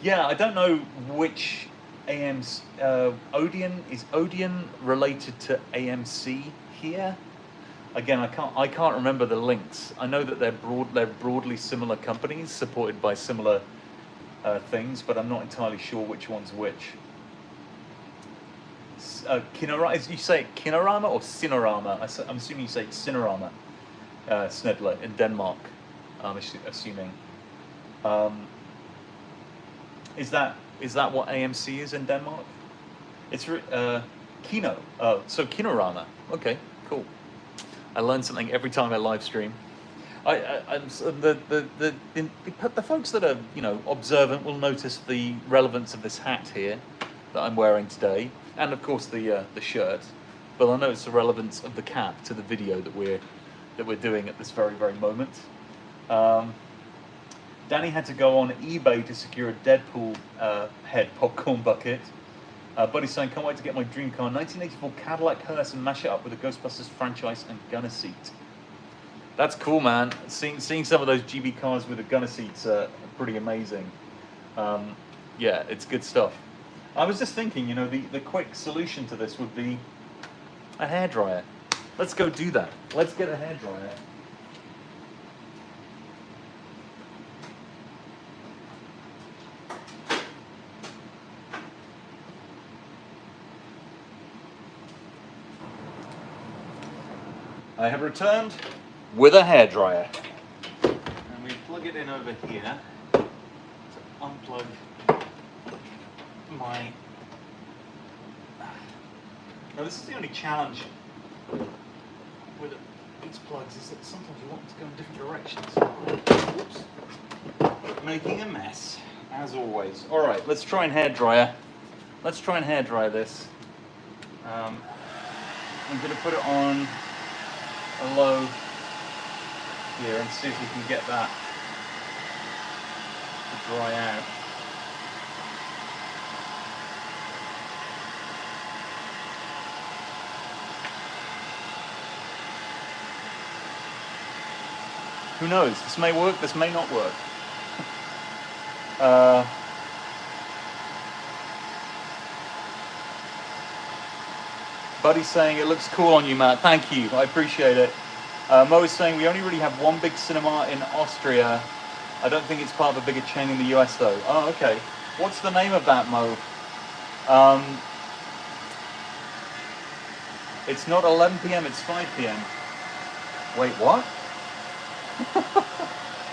Yeah, I don't know which AM's Odeon is Odeon related to AMC here. Again, I can't remember the links. I know that they're broadly similar companies supported by similar things, but I'm not entirely sure which one's which. Kinorama, you say Kinorama or Cinerama? I'm assuming you say Cinerama, Snedler in Denmark. I'm assuming. Is that what AMC is in Denmark? It's Kino. So Kinorama. Okay, cool. I learn something every time I live stream. The folks that are observant will notice the relevance of this hat here that I'm wearing today, and of course the shirt. But I'll notice the relevance of the cap to the video that we're doing at this very, very moment. Danny had to go on eBay to secure a Deadpool head popcorn bucket. Buddy's saying, can't wait to get my dream car, 1984 Cadillac hearse, and mash it up with the Ghostbusters franchise and gunner seat. That's cool, man. Seeing some of those GB cars with the gunner seats are pretty amazing. Yeah, it's good stuff. I was just thinking, the quick solution to this would be a hairdryer. Let's go do that. Let's get a hairdryer. I have returned with a hairdryer. And we plug plug it in over here to unplug my... Now this is the only challenge with these plugs, is that sometimes you want them to go in different directions. Whoops. Making a mess, as always. Alright, let's try and hairdryer. Let's try and hairdryer this. I'm going to put it on a low here and see if we can get that to dry out. Who knows? This may work, this may not work. Buddy's saying it looks cool on you, Matt. Thank you, I appreciate it. Mo is saying we only really have one big cinema in Austria. I don't think it's part of a bigger chain in the US though. Oh, okay. What's the name of that, Mo? It's not 11 p.m., it's 5 p.m. Wait, what?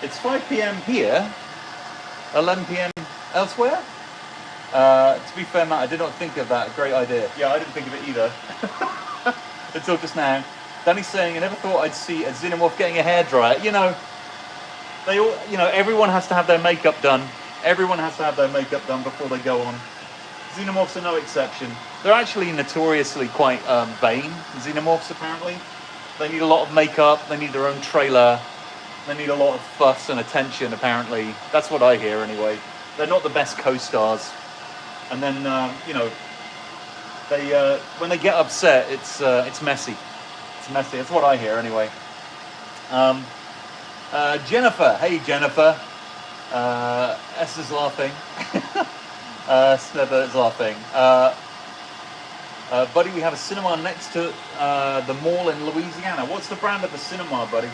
It's 5 p.m. here, 11 p.m. elsewhere? To be fair, Matt, I did not think of that. Great idea. Yeah, I didn't think of it either. Until just now. Danny's saying, I never thought I'd see a xenomorph getting a hairdryer. You know, they all, you know, everyone has to have their makeup done. Everyone has to have their makeup done before they go on. Xenomorphs are no exception. They're actually notoriously quite vain, xenomorphs apparently. They need a lot of makeup, they need their own trailer, they need a lot of fuss and attention apparently. That's what I hear anyway. They're not the best co-stars. And then, you know, they when they get upset, it's messy. It's messy, that's what I hear anyway. Jennifer, hey Jennifer. S is laughing. Snether is laughing. Buddy, we have a cinema next to the mall in Louisiana. What's the brand of the cinema, buddy?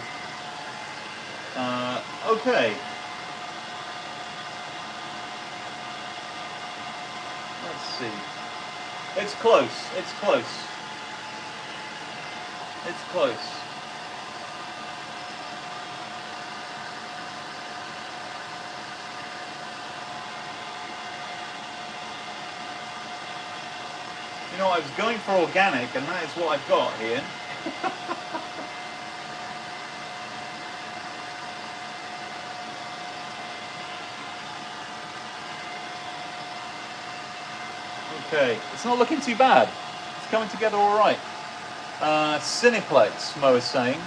Okay. Let's see. It's close. It's close. It's close. You know, I was going for organic, and that is what I've got here. Okay, it's not looking too bad. It's coming together all right. Cineplex, Mo is saying.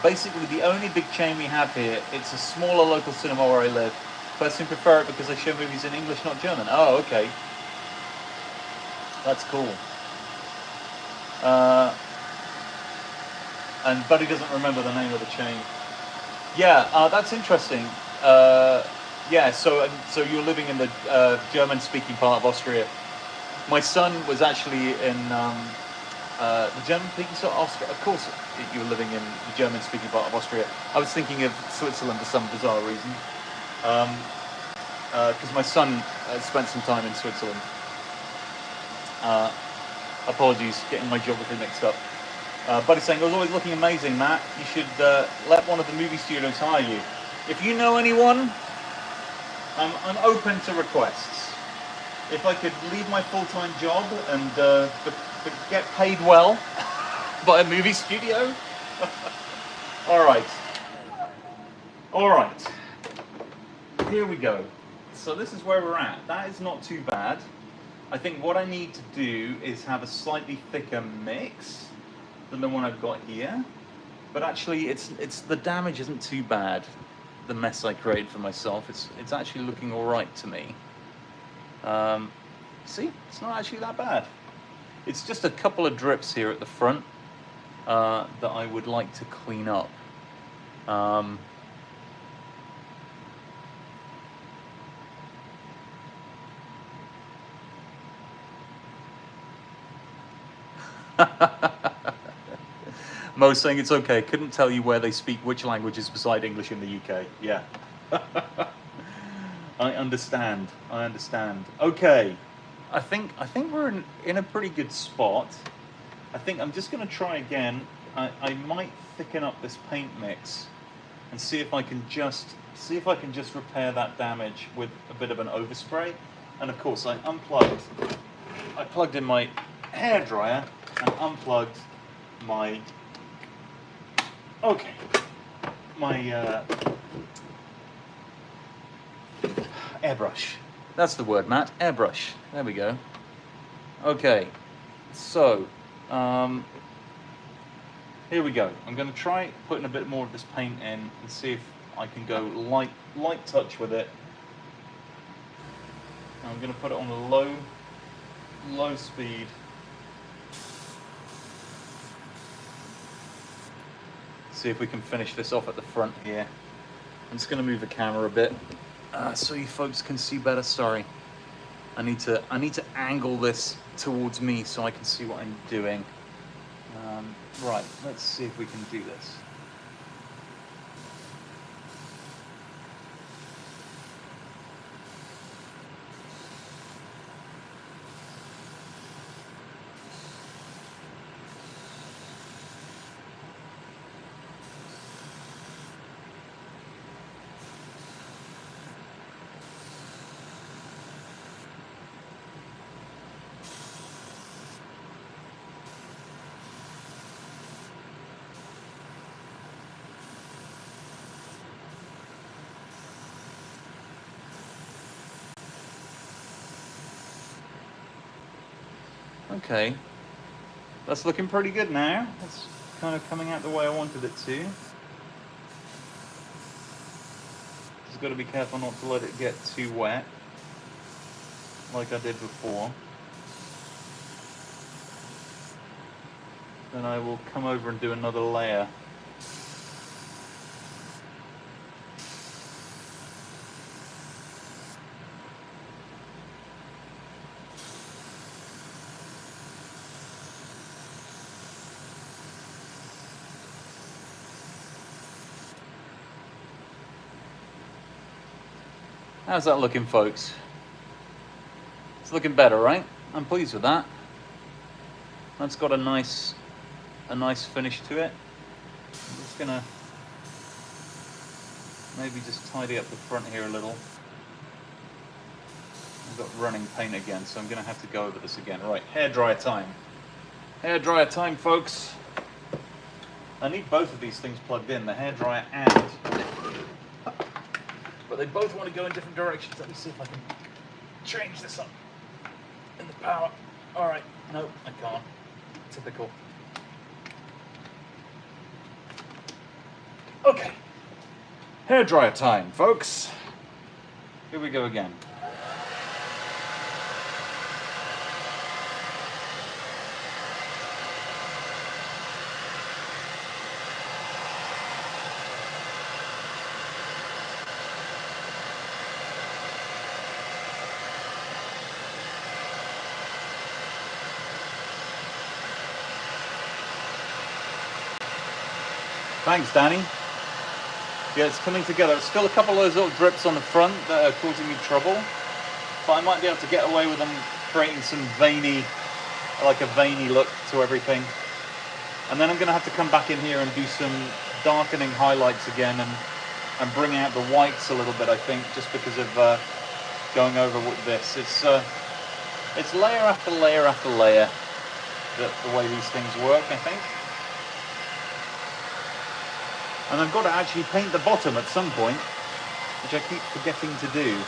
Basically, the only big chain we have here, it's a smaller local cinema where I live. Personally prefer it because they show movies in English, not German. Oh, okay. That's cool. And Buddy doesn't remember the name of the chain. Yeah, that's interesting. Yeah, so you're living in the German-speaking part of Austria. My son was actually in the German-speaking part of Austria. Of course, you were living in the German-speaking part of Austria. I was thinking of Switzerland for some bizarre reason, because my son spent some time in Switzerland. Apologies, getting my geography mixed up. Buddy's saying, it was always looking amazing, Matt. You should let one of the movie studios hire you. If you know anyone, I'm open to requests. If I could leave my full-time job and but get paid well by a movie studio. All right. Here we go. So this is where we're at. That is not too bad. I think what I need to do is have a slightly thicker mix than the one I've got here. But actually, it's the damage isn't too bad. The mess I created for myself, it's actually looking all right to me. See, it's not actually that bad. It's just a couple of drips here at the front that I would like to clean up. Mo's saying it's okay. Couldn't tell you where they speak which languages beside English in the UK. Yeah. I understand. I understand. Okay. I think we're in a pretty good spot. I I think I'm just going to try again. I might thicken up this paint mix and see if I can just repair that damage with a bit of an overspray. And of course, I plugged in my hairdryer and unplugged my airbrush. That's the word, Matt. Airbrush. There we go. Okay, so here we go. I'm going to try putting a bit more of this paint in and see if I can go light touch with it. And I'm going to put it on a low speed. See if we can finish this off at the front here. I'm just going to move the camera a bit so you folks can see better. Sorry, I need to angle this towards me so I can see what I'm doing. Right, let's see if we can do this. Okay, that's looking pretty good now. It's kind of coming out the way I wanted it to. Just got to be careful not to let it get too wet, like I did before. Then I will come over and do another layer. How's that looking, folks? It's looking better, right? I'm pleased with that. That's got a nice finish to it. I'm just gonna maybe just tidy up the front here a little. I've got running paint again, so I'm gonna have to go over this again. Right, hairdryer time. Hairdryer time, folks. I need both of these things plugged in, the hairdryer and... But they both want to go in different directions. Let me see if I can change this up in the power. All right, no, I can't. Typical. Okay, hairdryer time, folks. Here we go again. Thanks, Danny. Yeah, it's coming together. It's still a couple of those little drips on the front that are causing me trouble, but I might be able to get away with them creating some veiny, like a veiny look to everything. And then I'm going to have to come back in here and do some darkening highlights again and bring out the whites a little bit, I think, just because of going over with this. It's layer after layer after layer, the way these things work, I think. And I've got to actually paint the bottom at some point, which I keep forgetting to do.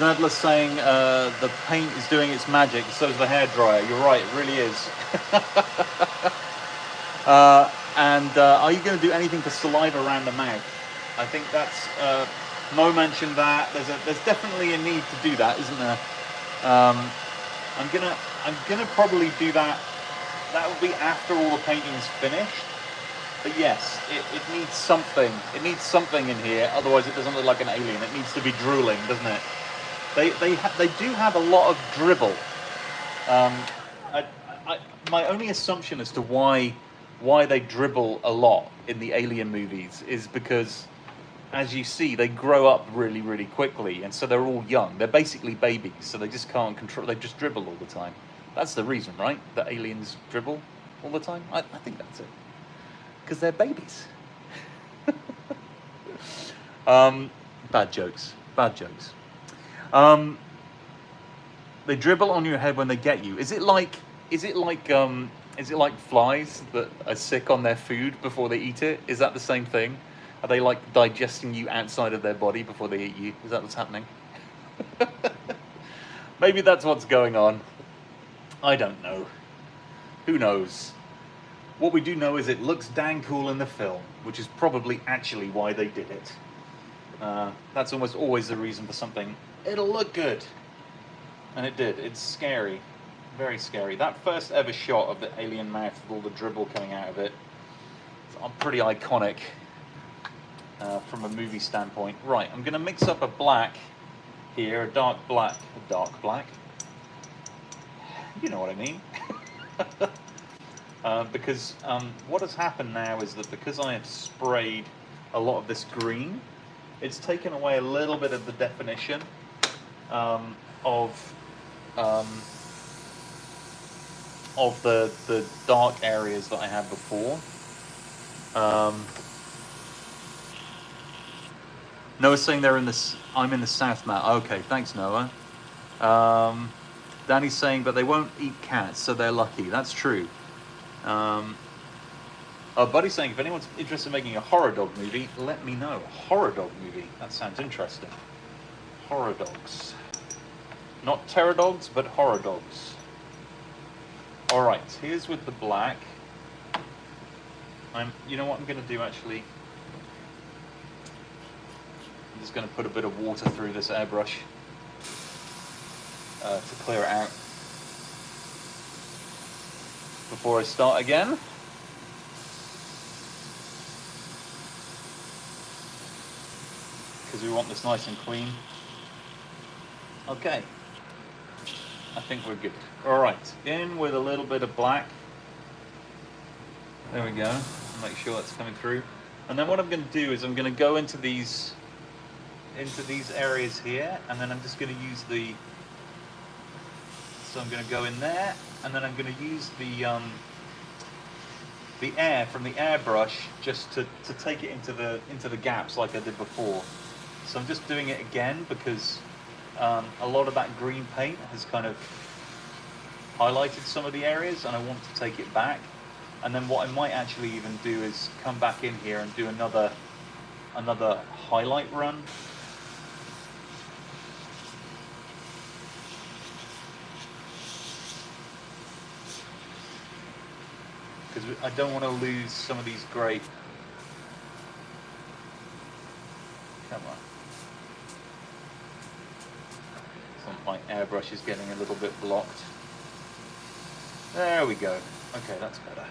Snadler's saying the paint is doing its magic, so is the hairdryer. You're right, it really is. Are you going to do anything for saliva around the mouth? I think that's Mo mentioned that. There's definitely a need to do that, isn't there? I'm gonna probably do that. That will be after all the painting's finished. But yes, it needs something. It needs something in here. Otherwise, it doesn't look like an alien. It needs to be drooling, doesn't it? They do have a lot of dribble. Um, I, my only assumption as to why they dribble a lot in the Alien movies is because, as you see, they grow up really, really quickly, and so they're all young. They're basically babies, so they just can't control. They just dribble all the time. That's the reason, right? That aliens dribble all the time. I think that's it. Because they're babies. Bad jokes. Bad jokes. They dribble on your head when they get you. Is it like flies that are sick on their food before they eat it? Is that the same thing? Are they like digesting you outside of their body before they eat you? Is that what's happening? Maybe that's what's going on. I don't know. Who knows? What we do know is it looks dang cool in the film, which is probably actually why they did it. That's almost always the reason for something. It'll look good. And it did. It's scary. Very scary. That first ever shot of the alien mouth with all the dribble coming out of it is pretty iconic from a movie standpoint. Right, I'm going to mix up a black here, a dark black. You know what I mean. Because what has happened now is that because I have sprayed a lot of this green, it's taken away a little bit of the definition of the dark areas that I had before. Noah's saying they're in this. I'm in the south, Matt. Okay, thanks, Noah. Danny's saying, but they won't eat cats, so they're lucky. That's true. Buddy's saying, if anyone's interested in making a horror dog movie, let me know. Horror dog movie. That sounds interesting. Horror dogs. Not terror dogs, but horror dogs. All right, here's with the black. You know what I'm going to do actually? I'm just going to put a bit of water through this airbrush to clear it out before I start again. Because we want this nice and clean. Okay. I think we're good. All right, in with a little bit of black. There we go. Make sure that's coming through. And then what I'm going to do is I'm going to go into these areas here, and then I'm just going to use the. So I'm going to go in there, and then I'm going to use the air from the airbrush just to take it into the gaps like I did before. So I'm just doing it again because a lot of that green paint has kind of highlighted some of the areas, and I want to take it back. And then what I might actually even do is come back in here and do another highlight run. Because I don't want to lose some of these great. Come on. My airbrush is getting a little bit blocked. There we go. Okay, that's better.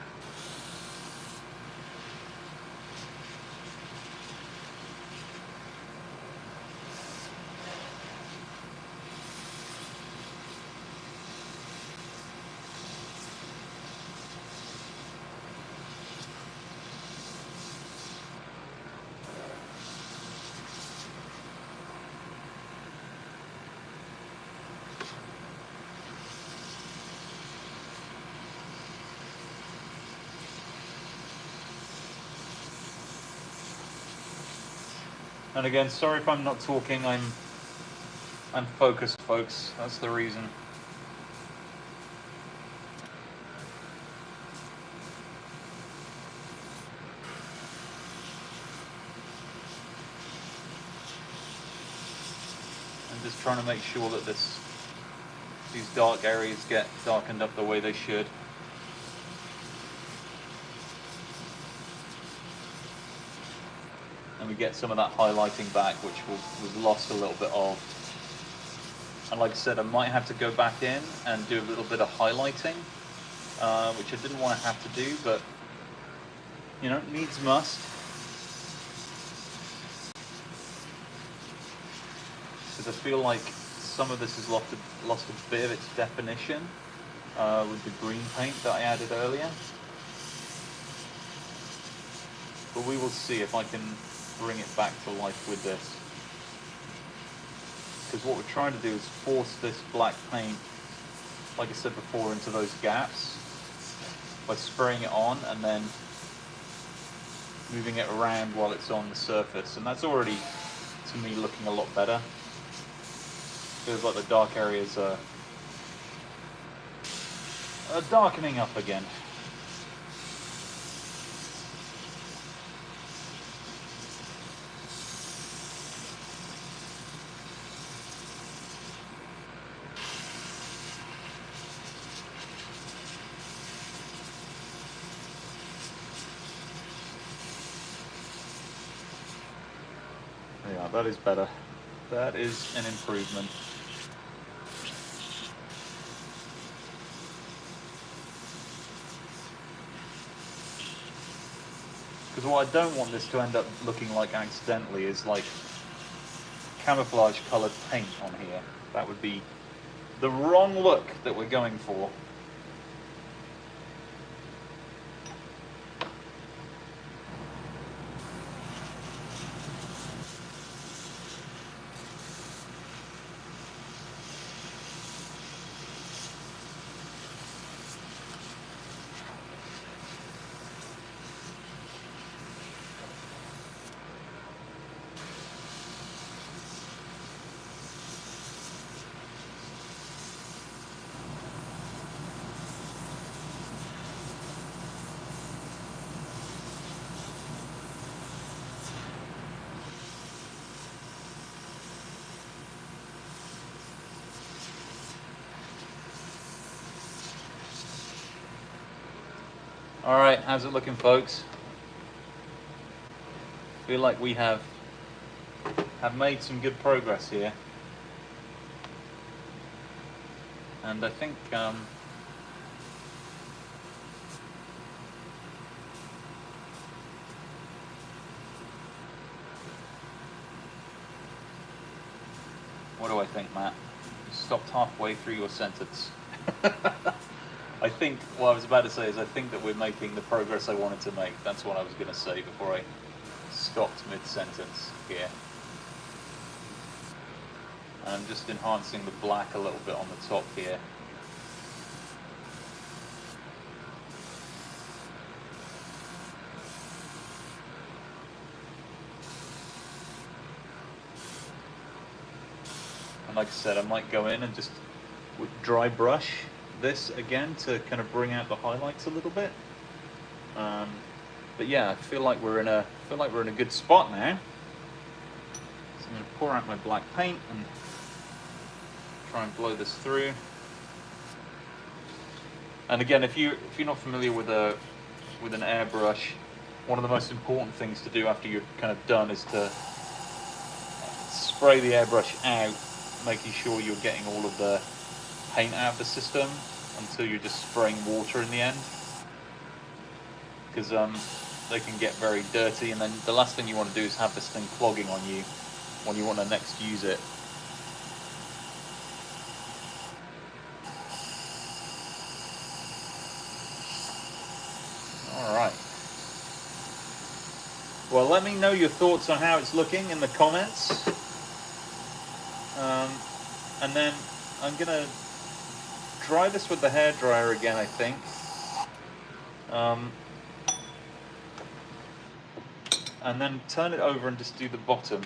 And again, sorry if I'm not talking. I'm focused, folks. That's the reason. I'm just trying to make sure that these dark areas get darkened up the way they should. And we get some of that highlighting back, which was lost a little bit of. And like I said, I might have to go back in and do a little bit of highlighting, which I didn't want to have to do, but You know, needs must. Because I feel like some of this has lost a bit of its definition with the green paint that I added earlier. But we will see if I can bring it back to life with this. Because what we're trying to do is force this black paint, like I said before, into those gaps by spraying it on and then moving it around while it's on the surface. And that's already, to me, looking a lot better. Feels like the dark areas are darkening up again. Yeah, that is better. That is an improvement. Because what I don't want this to end up looking like accidentally is like camouflage coloured paint on here. That would be the wrong look that we're going for. All right, how's it looking, folks? Feel like we have made some good progress here, and I think what do I think, Matt? You stopped halfway through your sentence. I think what I was about to say is I think that we're making the progress I wanted to make. That's what I was going to say before I stopped mid-sentence here. And I'm just enhancing the black a little bit on the top here. And like I said, I might go in and just with dry brush this again to kind of bring out the highlights a little bit. But yeah, I feel like we're in a good spot now. So I'm going to pour out my black paint and try and blow this through. And again, if you're not familiar with an airbrush, one of the most important things to do after you're kind of done is to spray the airbrush out, making sure you're getting all of the paint out of the system until you're just spraying water in the end, because they can get very dirty, and then the last thing you want to do is have this thing clogging on you when you want to next use it. Alright. Well, let me know your thoughts on how it's looking in the comments. And then I'm going to dry this with the hairdryer again, I think. And then turn it over and just do the bottom.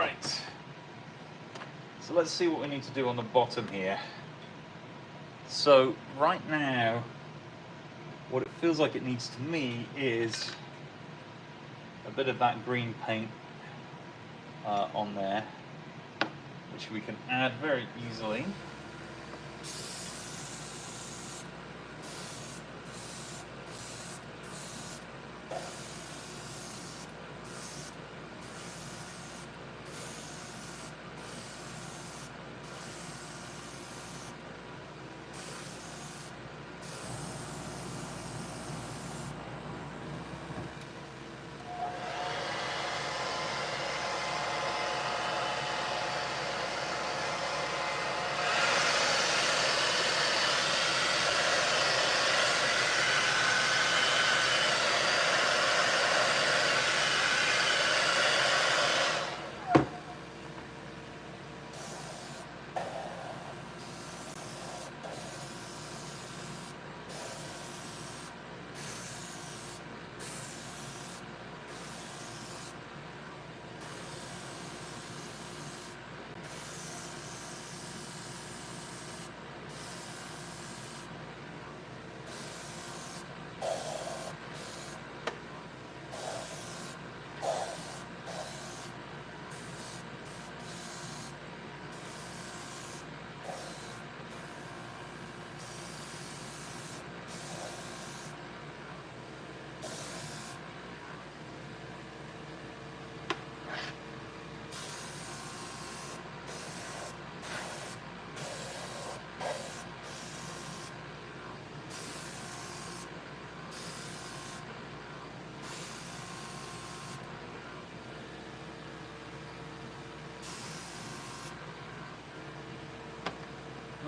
Alright, so let's see what we need to do on the bottom here. So right now, what it feels like it needs to me is a bit of that green paint on there, which we can add very easily.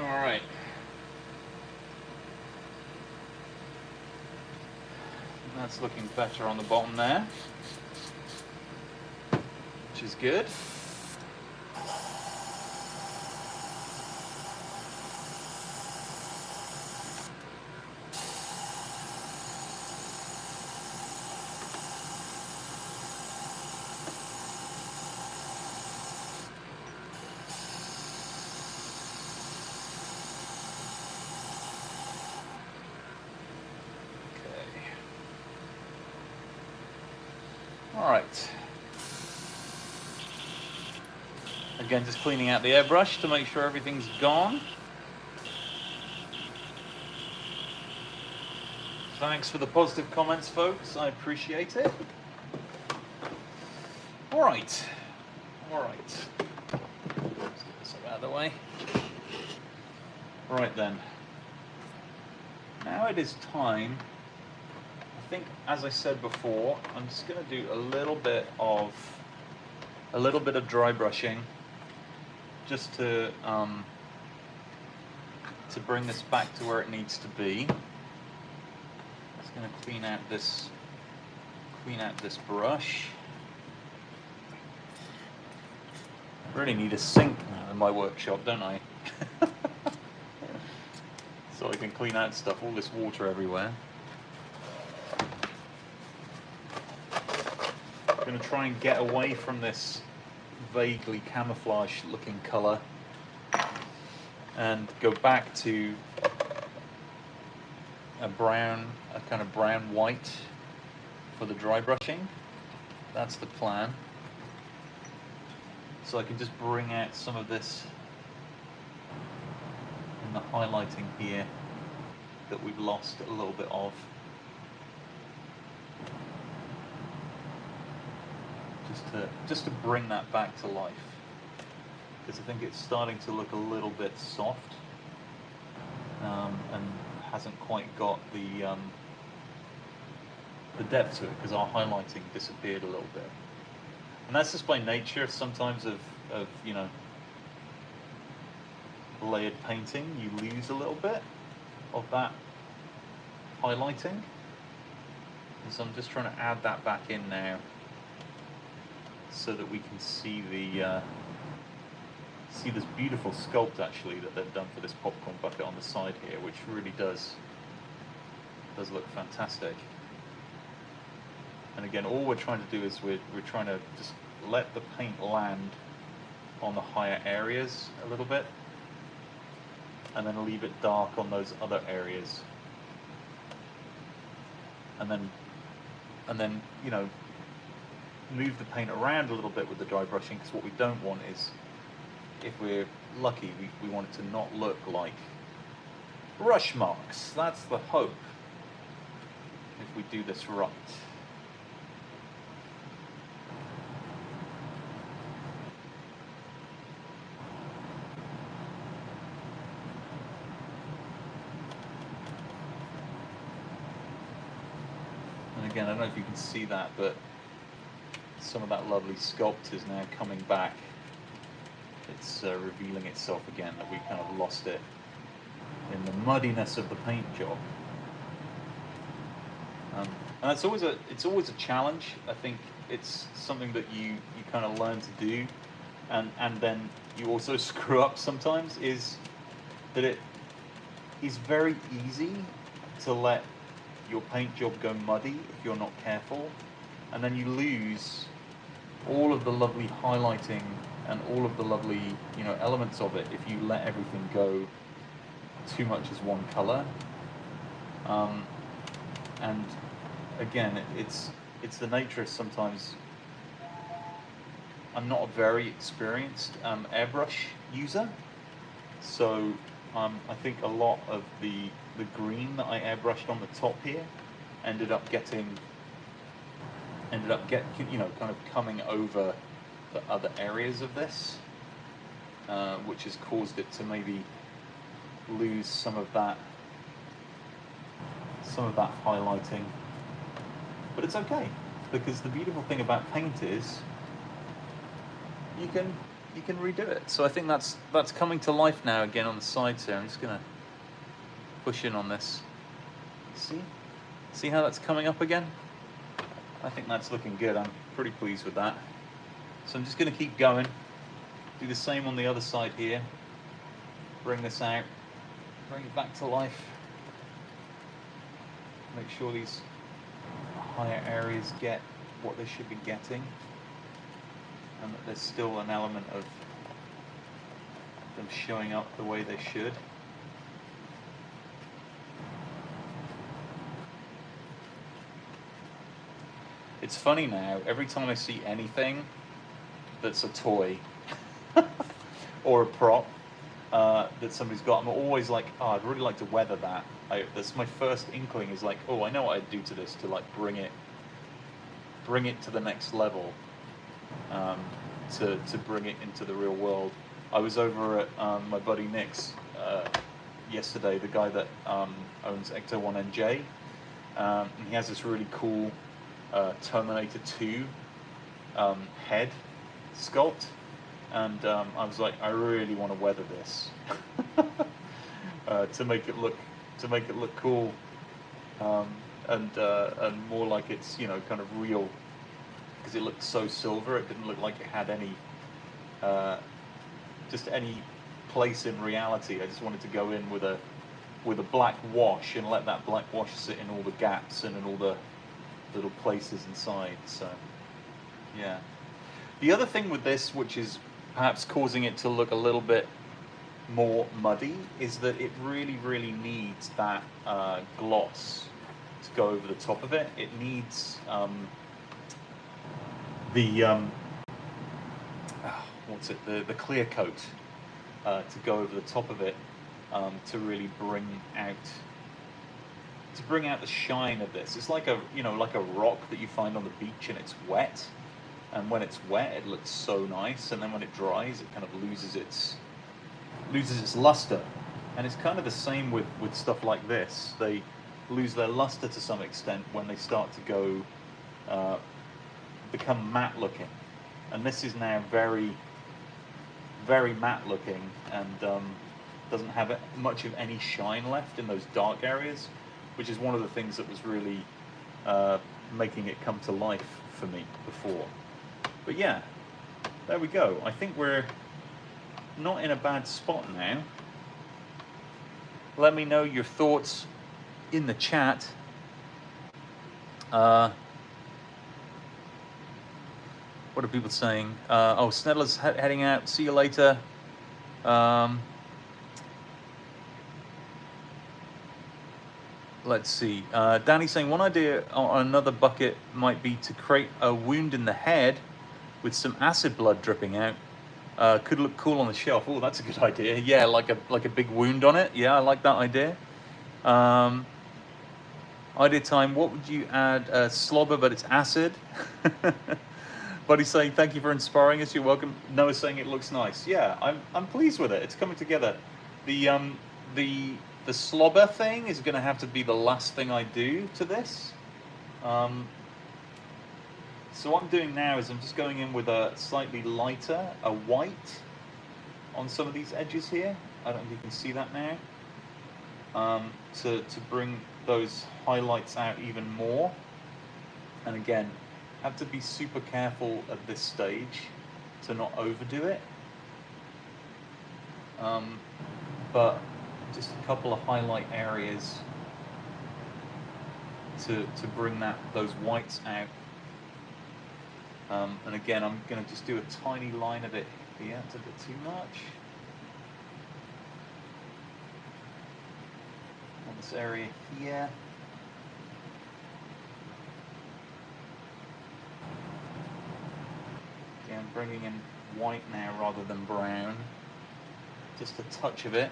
Alright. That's looking better on the bottom there, which is good. Alright. Again, just cleaning out the airbrush to make sure everything's gone. Thanks for the positive comments, folks. I appreciate it. Alright. Alright. Let's get this out of the way. Right then. Now it is time. I think, as I said before, I'm just going to do a little bit of dry brushing, just to bring this back to where it needs to be. Just going to clean out this brush. I really need a sink now in my workshop, don't I? So I can clean out stuff. All this water everywhere. I'm going to try and get away from this vaguely camouflage looking colour and go back to a kind of brown white for the dry brushing. That's the plan. So I can just bring out some of this in the highlighting here that we've lost a little bit of. Just to bring that back to life, because I think it's starting to look a little bit soft and hasn't quite got the depth to it, because our highlighting disappeared a little bit, and that's just by nature sometimes of you know, layered painting. You lose a little bit of that highlighting, and so I'm just trying to add that back in now, so that we can see this beautiful sculpt actually that they've done for this popcorn bucket on the side here, which really does look fantastic. And again, all we're trying to do is we're trying to just let the paint land on the higher areas a little bit, and then leave it dark on those other areas. And then you know, move the paint around a little bit with the dry brushing, because what we don't want is, if we're lucky, we want it to not look like brush marks. That's the hope, if we do this right. And again, I don't know if you can see that, but some of that lovely sculpt is now coming back. It's revealing itself again, that we kind of lost it in the muddiness of the paint job. And it's always a challenge. I think it's something that you kind of learn to do, and then you also screw up sometimes, is that it is very easy to let your paint job go muddy if you're not careful, and then you lose all of the lovely highlighting and all of the lovely, you know, elements of it if you let everything go too much as one color. And again, it's the nature of, sometimes I'm not a very experienced airbrush user, so I think a lot of the green that I airbrushed on the top here ended up getting, you know, kind of coming over the other areas of this, which has caused it to maybe lose some of that highlighting. But it's okay, because the beautiful thing about paint is you can redo it. So I think that's coming to life now again on the sides here. I'm just gonna push in on this. See how that's coming up again? I think that's looking good. I'm pretty pleased with that. So I'm just gonna keep going. Do the same on the other side here. Bring this out, bring it back to life. Make sure these higher areas get what they should be getting, and that there's still an element of them showing up the way they should. It's funny now, every time I see anything that's a toy or a prop that somebody's got, I'm always like, oh, I'd really like to weather that. That's my first inkling, is like, oh, I know what I'd do to this to like bring it to the next level, to bring it into the real world. I was over at my buddy Nick's yesterday, the guy that owns Ecto1NJ, and he has this really cool Terminator 2 head sculpt, and I was like, I really want to weather this to make it look cool, and more like it's, you know, kind of real, because it looked so silver. It didn't look like it had any just any place in reality. I just wanted to go in with a black wash and let that black wash sit in all the gaps and in all the little places inside. So yeah, the other thing with this, which is perhaps causing it to look a little bit more muddy, is that it really needs that gloss to go over the top of it. It needs the clear coat to go over the top of it, to really bring out the shine of this. It's like a rock that you find on the beach and it's wet, and when it's wet it looks so nice, and then when it dries it kind of loses its luster. And it's kind of the same with stuff like this. They lose their luster to some extent when they start to go become matte looking, and this is now very matte looking, and doesn't have much of any shine left in those dark areas, which is one of the things that was really making it come to life for me before. But yeah, there we go. I think we're not in a bad spot now. Let me know your thoughts in the chat. What are people saying? Oh, Snedler's heading out. See you later. Let's see. Danny's saying one idea on another bucket might be to create a wound in the head with some acid blood dripping out. Could look cool on the shelf. Oh, that's a good idea. Yeah, like a big wound on it. Yeah, I like that idea. Idea time. What would you add? Slobber, but it's acid. Buddy's saying thank you for inspiring us. You're welcome. Noah's saying it looks nice. Yeah, I'm pleased with it. It's coming together. The slobber thing is going to have to be the last thing I do to this. So what I'm doing now is I'm just going in with a slightly lighter, a white, on some of these edges here. I don't know if you can see that now. To bring those highlights out even more. And again, have to be super careful at this stage to not overdo it. But just a couple of highlight areas to bring those whites out. And again, I'm going to just do a tiny line of it here. It's a bit too much. On this area here. Again, bringing in white now rather than brown. Just a touch of it.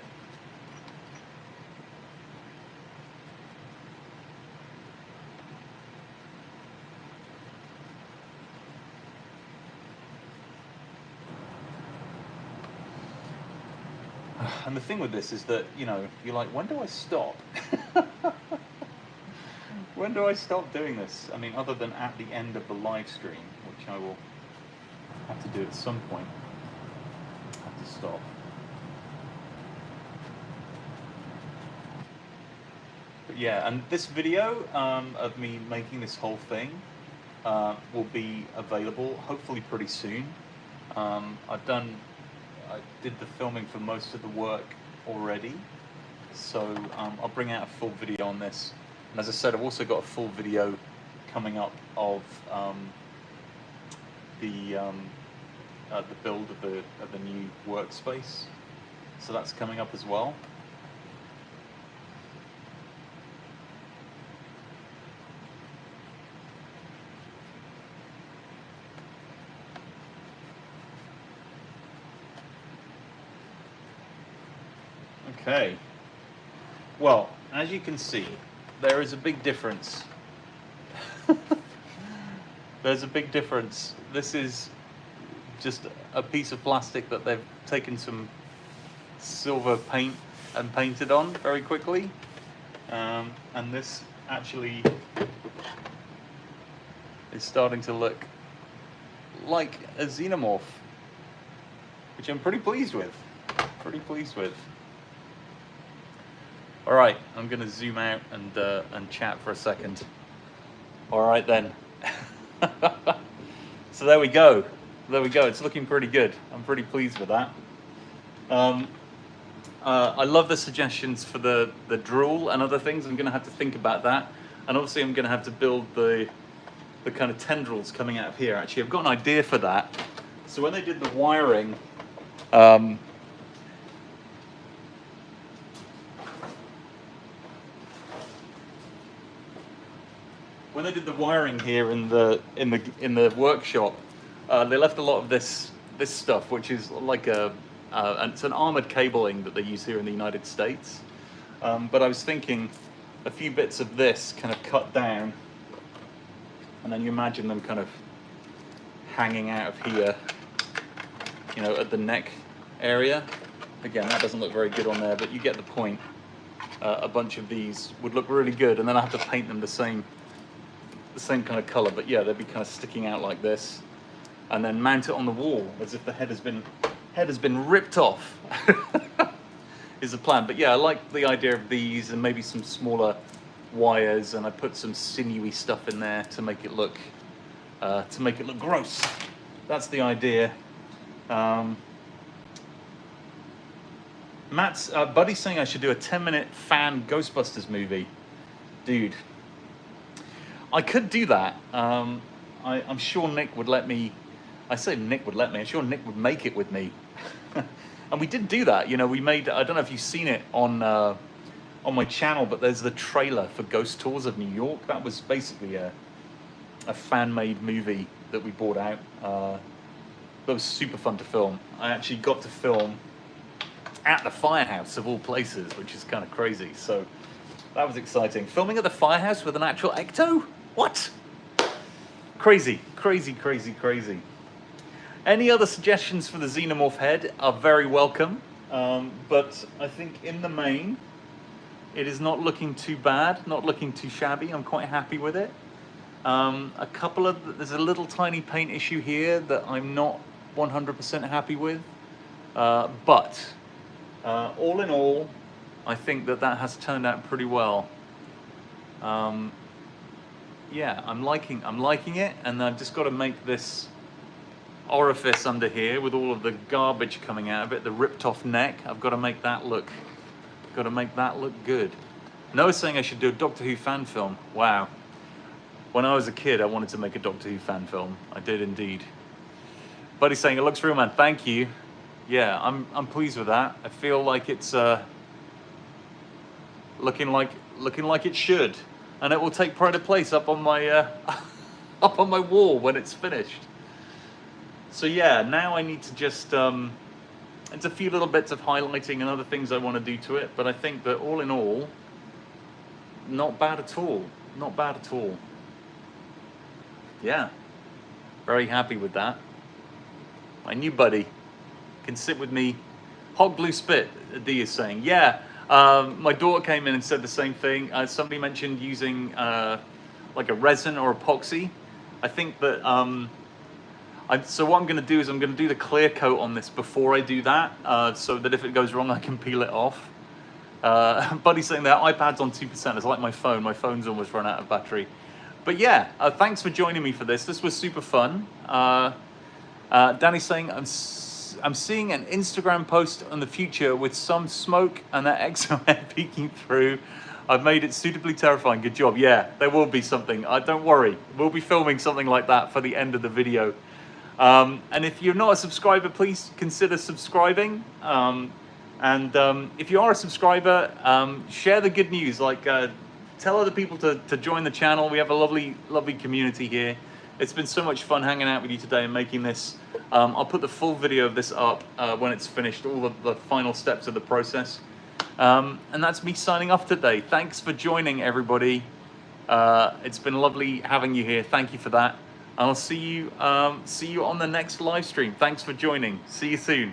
And the thing with this is that, you know, you're like, when do I stop? When do I stop doing this? I mean, other than at the end of the live stream, which I will have to do at some point. I have to stop. But yeah, and this video of me making this whole thing will be available hopefully pretty soon. I did the filming for most of the work already, so I'll bring out a full video on this. And as I said, I've also got a full video coming up of the build of the new workspace. So that's coming up as well. Okay, well, as you can see, there is a big difference. There's a big difference. This is just a piece of plastic that they've taken some silver paint and painted on very quickly. And this actually is starting to look like a xenomorph, which I'm pretty pleased with. All right, I'm going to zoom out and chat for a second. All right then. So there we go. It's looking pretty good. I'm pretty pleased with that. I love the suggestions for the drool and other things. I'm going to have to think about that. And obviously I'm going to have to build the kind of tendrils coming out of here. Actually, I've got an idea for that. So when they did the wiring, here in the workshop, they left a lot of this stuff, which is like it's an armored cabling that they use here in the United States. But I was thinking a few bits of this kind of cut down, and then you imagine them kind of hanging out of here, you know, at the neck area. Again, that doesn't look very good on there, but you get the point. A bunch of these would look really good, and then I have to paint them the same kind of color, but yeah, they'd be kind of sticking out like this, and then mount it on the wall as if the head has been ripped off. Is the plan. But yeah, I like the idea of these, and maybe some smaller wires, and I put some sinewy stuff in there to make it look gross. That's the idea. Buddy's saying I should do a 10-minute fan Ghostbusters movie. Dude, I could do that. I'm sure Nick would let me I say Nick would let me. I'm sure Nick would make it with me. And we did do that. You know, we made, I don't know if you've seen it on my channel, but there's the trailer for Ghost Tours of New York. That was basically a fan-made movie that we brought out. That was super fun to film. I actually got to film at the firehouse of all places, which is kind of crazy. So that was exciting. Filming at the firehouse with an actual ecto? What? Crazy, crazy, crazy, crazy. Any other suggestions for the Xenomorph head are very welcome. But I think in the main, it is not looking too bad, not looking too shabby. I'm quite happy with it. There's a little tiny paint issue here that I'm not 100% happy with. But all in all, I think that has turned out pretty well. Yeah, I'm liking it, and I've just got to make this orifice under here with all of the garbage coming out of it, the ripped off neck. I've got to make that look good. Noah's saying I should do a Doctor Who fan film. Wow. When I was a kid, I wanted to make a Doctor Who fan film. I did indeed. Buddy's saying it looks real, man. Thank you. Yeah, I'm pleased with that. I feel like it's looking like it should, and it will take pride of place up on my up on my wall when it's finished. So yeah, now I need to just it's a few little bits of highlighting and other things I want to do to it, but I think that all in all, not bad at all. Not bad at all. Yeah, very happy with that. My new buddy can sit with me. Hot glue spit, D is saying. Yeah, my daughter came in and said the same thing. Somebody mentioned using like a resin or epoxy. I think that, so what I'm gonna do is I'm gonna do the clear coat on this before I do that, so that if it goes wrong, I can peel it off. Buddy's saying that iPad's on 2%. It's like my phone's almost run out of battery. But yeah, thanks for joining me for this. This was super fun. Danny's saying, I'm seeing an Instagram post in the future with some smoke and that exohead peeking through. I've made it suitably terrifying. Good job. Yeah, there will be something. Don't worry. We'll be filming something like that for the end of the video. And if you're not a subscriber, please consider subscribing. If you are a subscriber, share the good news. Like, tell other people to join the channel. We have a lovely, lovely community here. It's been so much fun hanging out with you today and making this. I'll put the full video of this up when it's finished, all of the final steps of the process. And that's me signing off today. Thanks for joining, everybody. It's been lovely having you here. Thank you for that. And I'll see you on the next live stream. Thanks for joining. See you soon.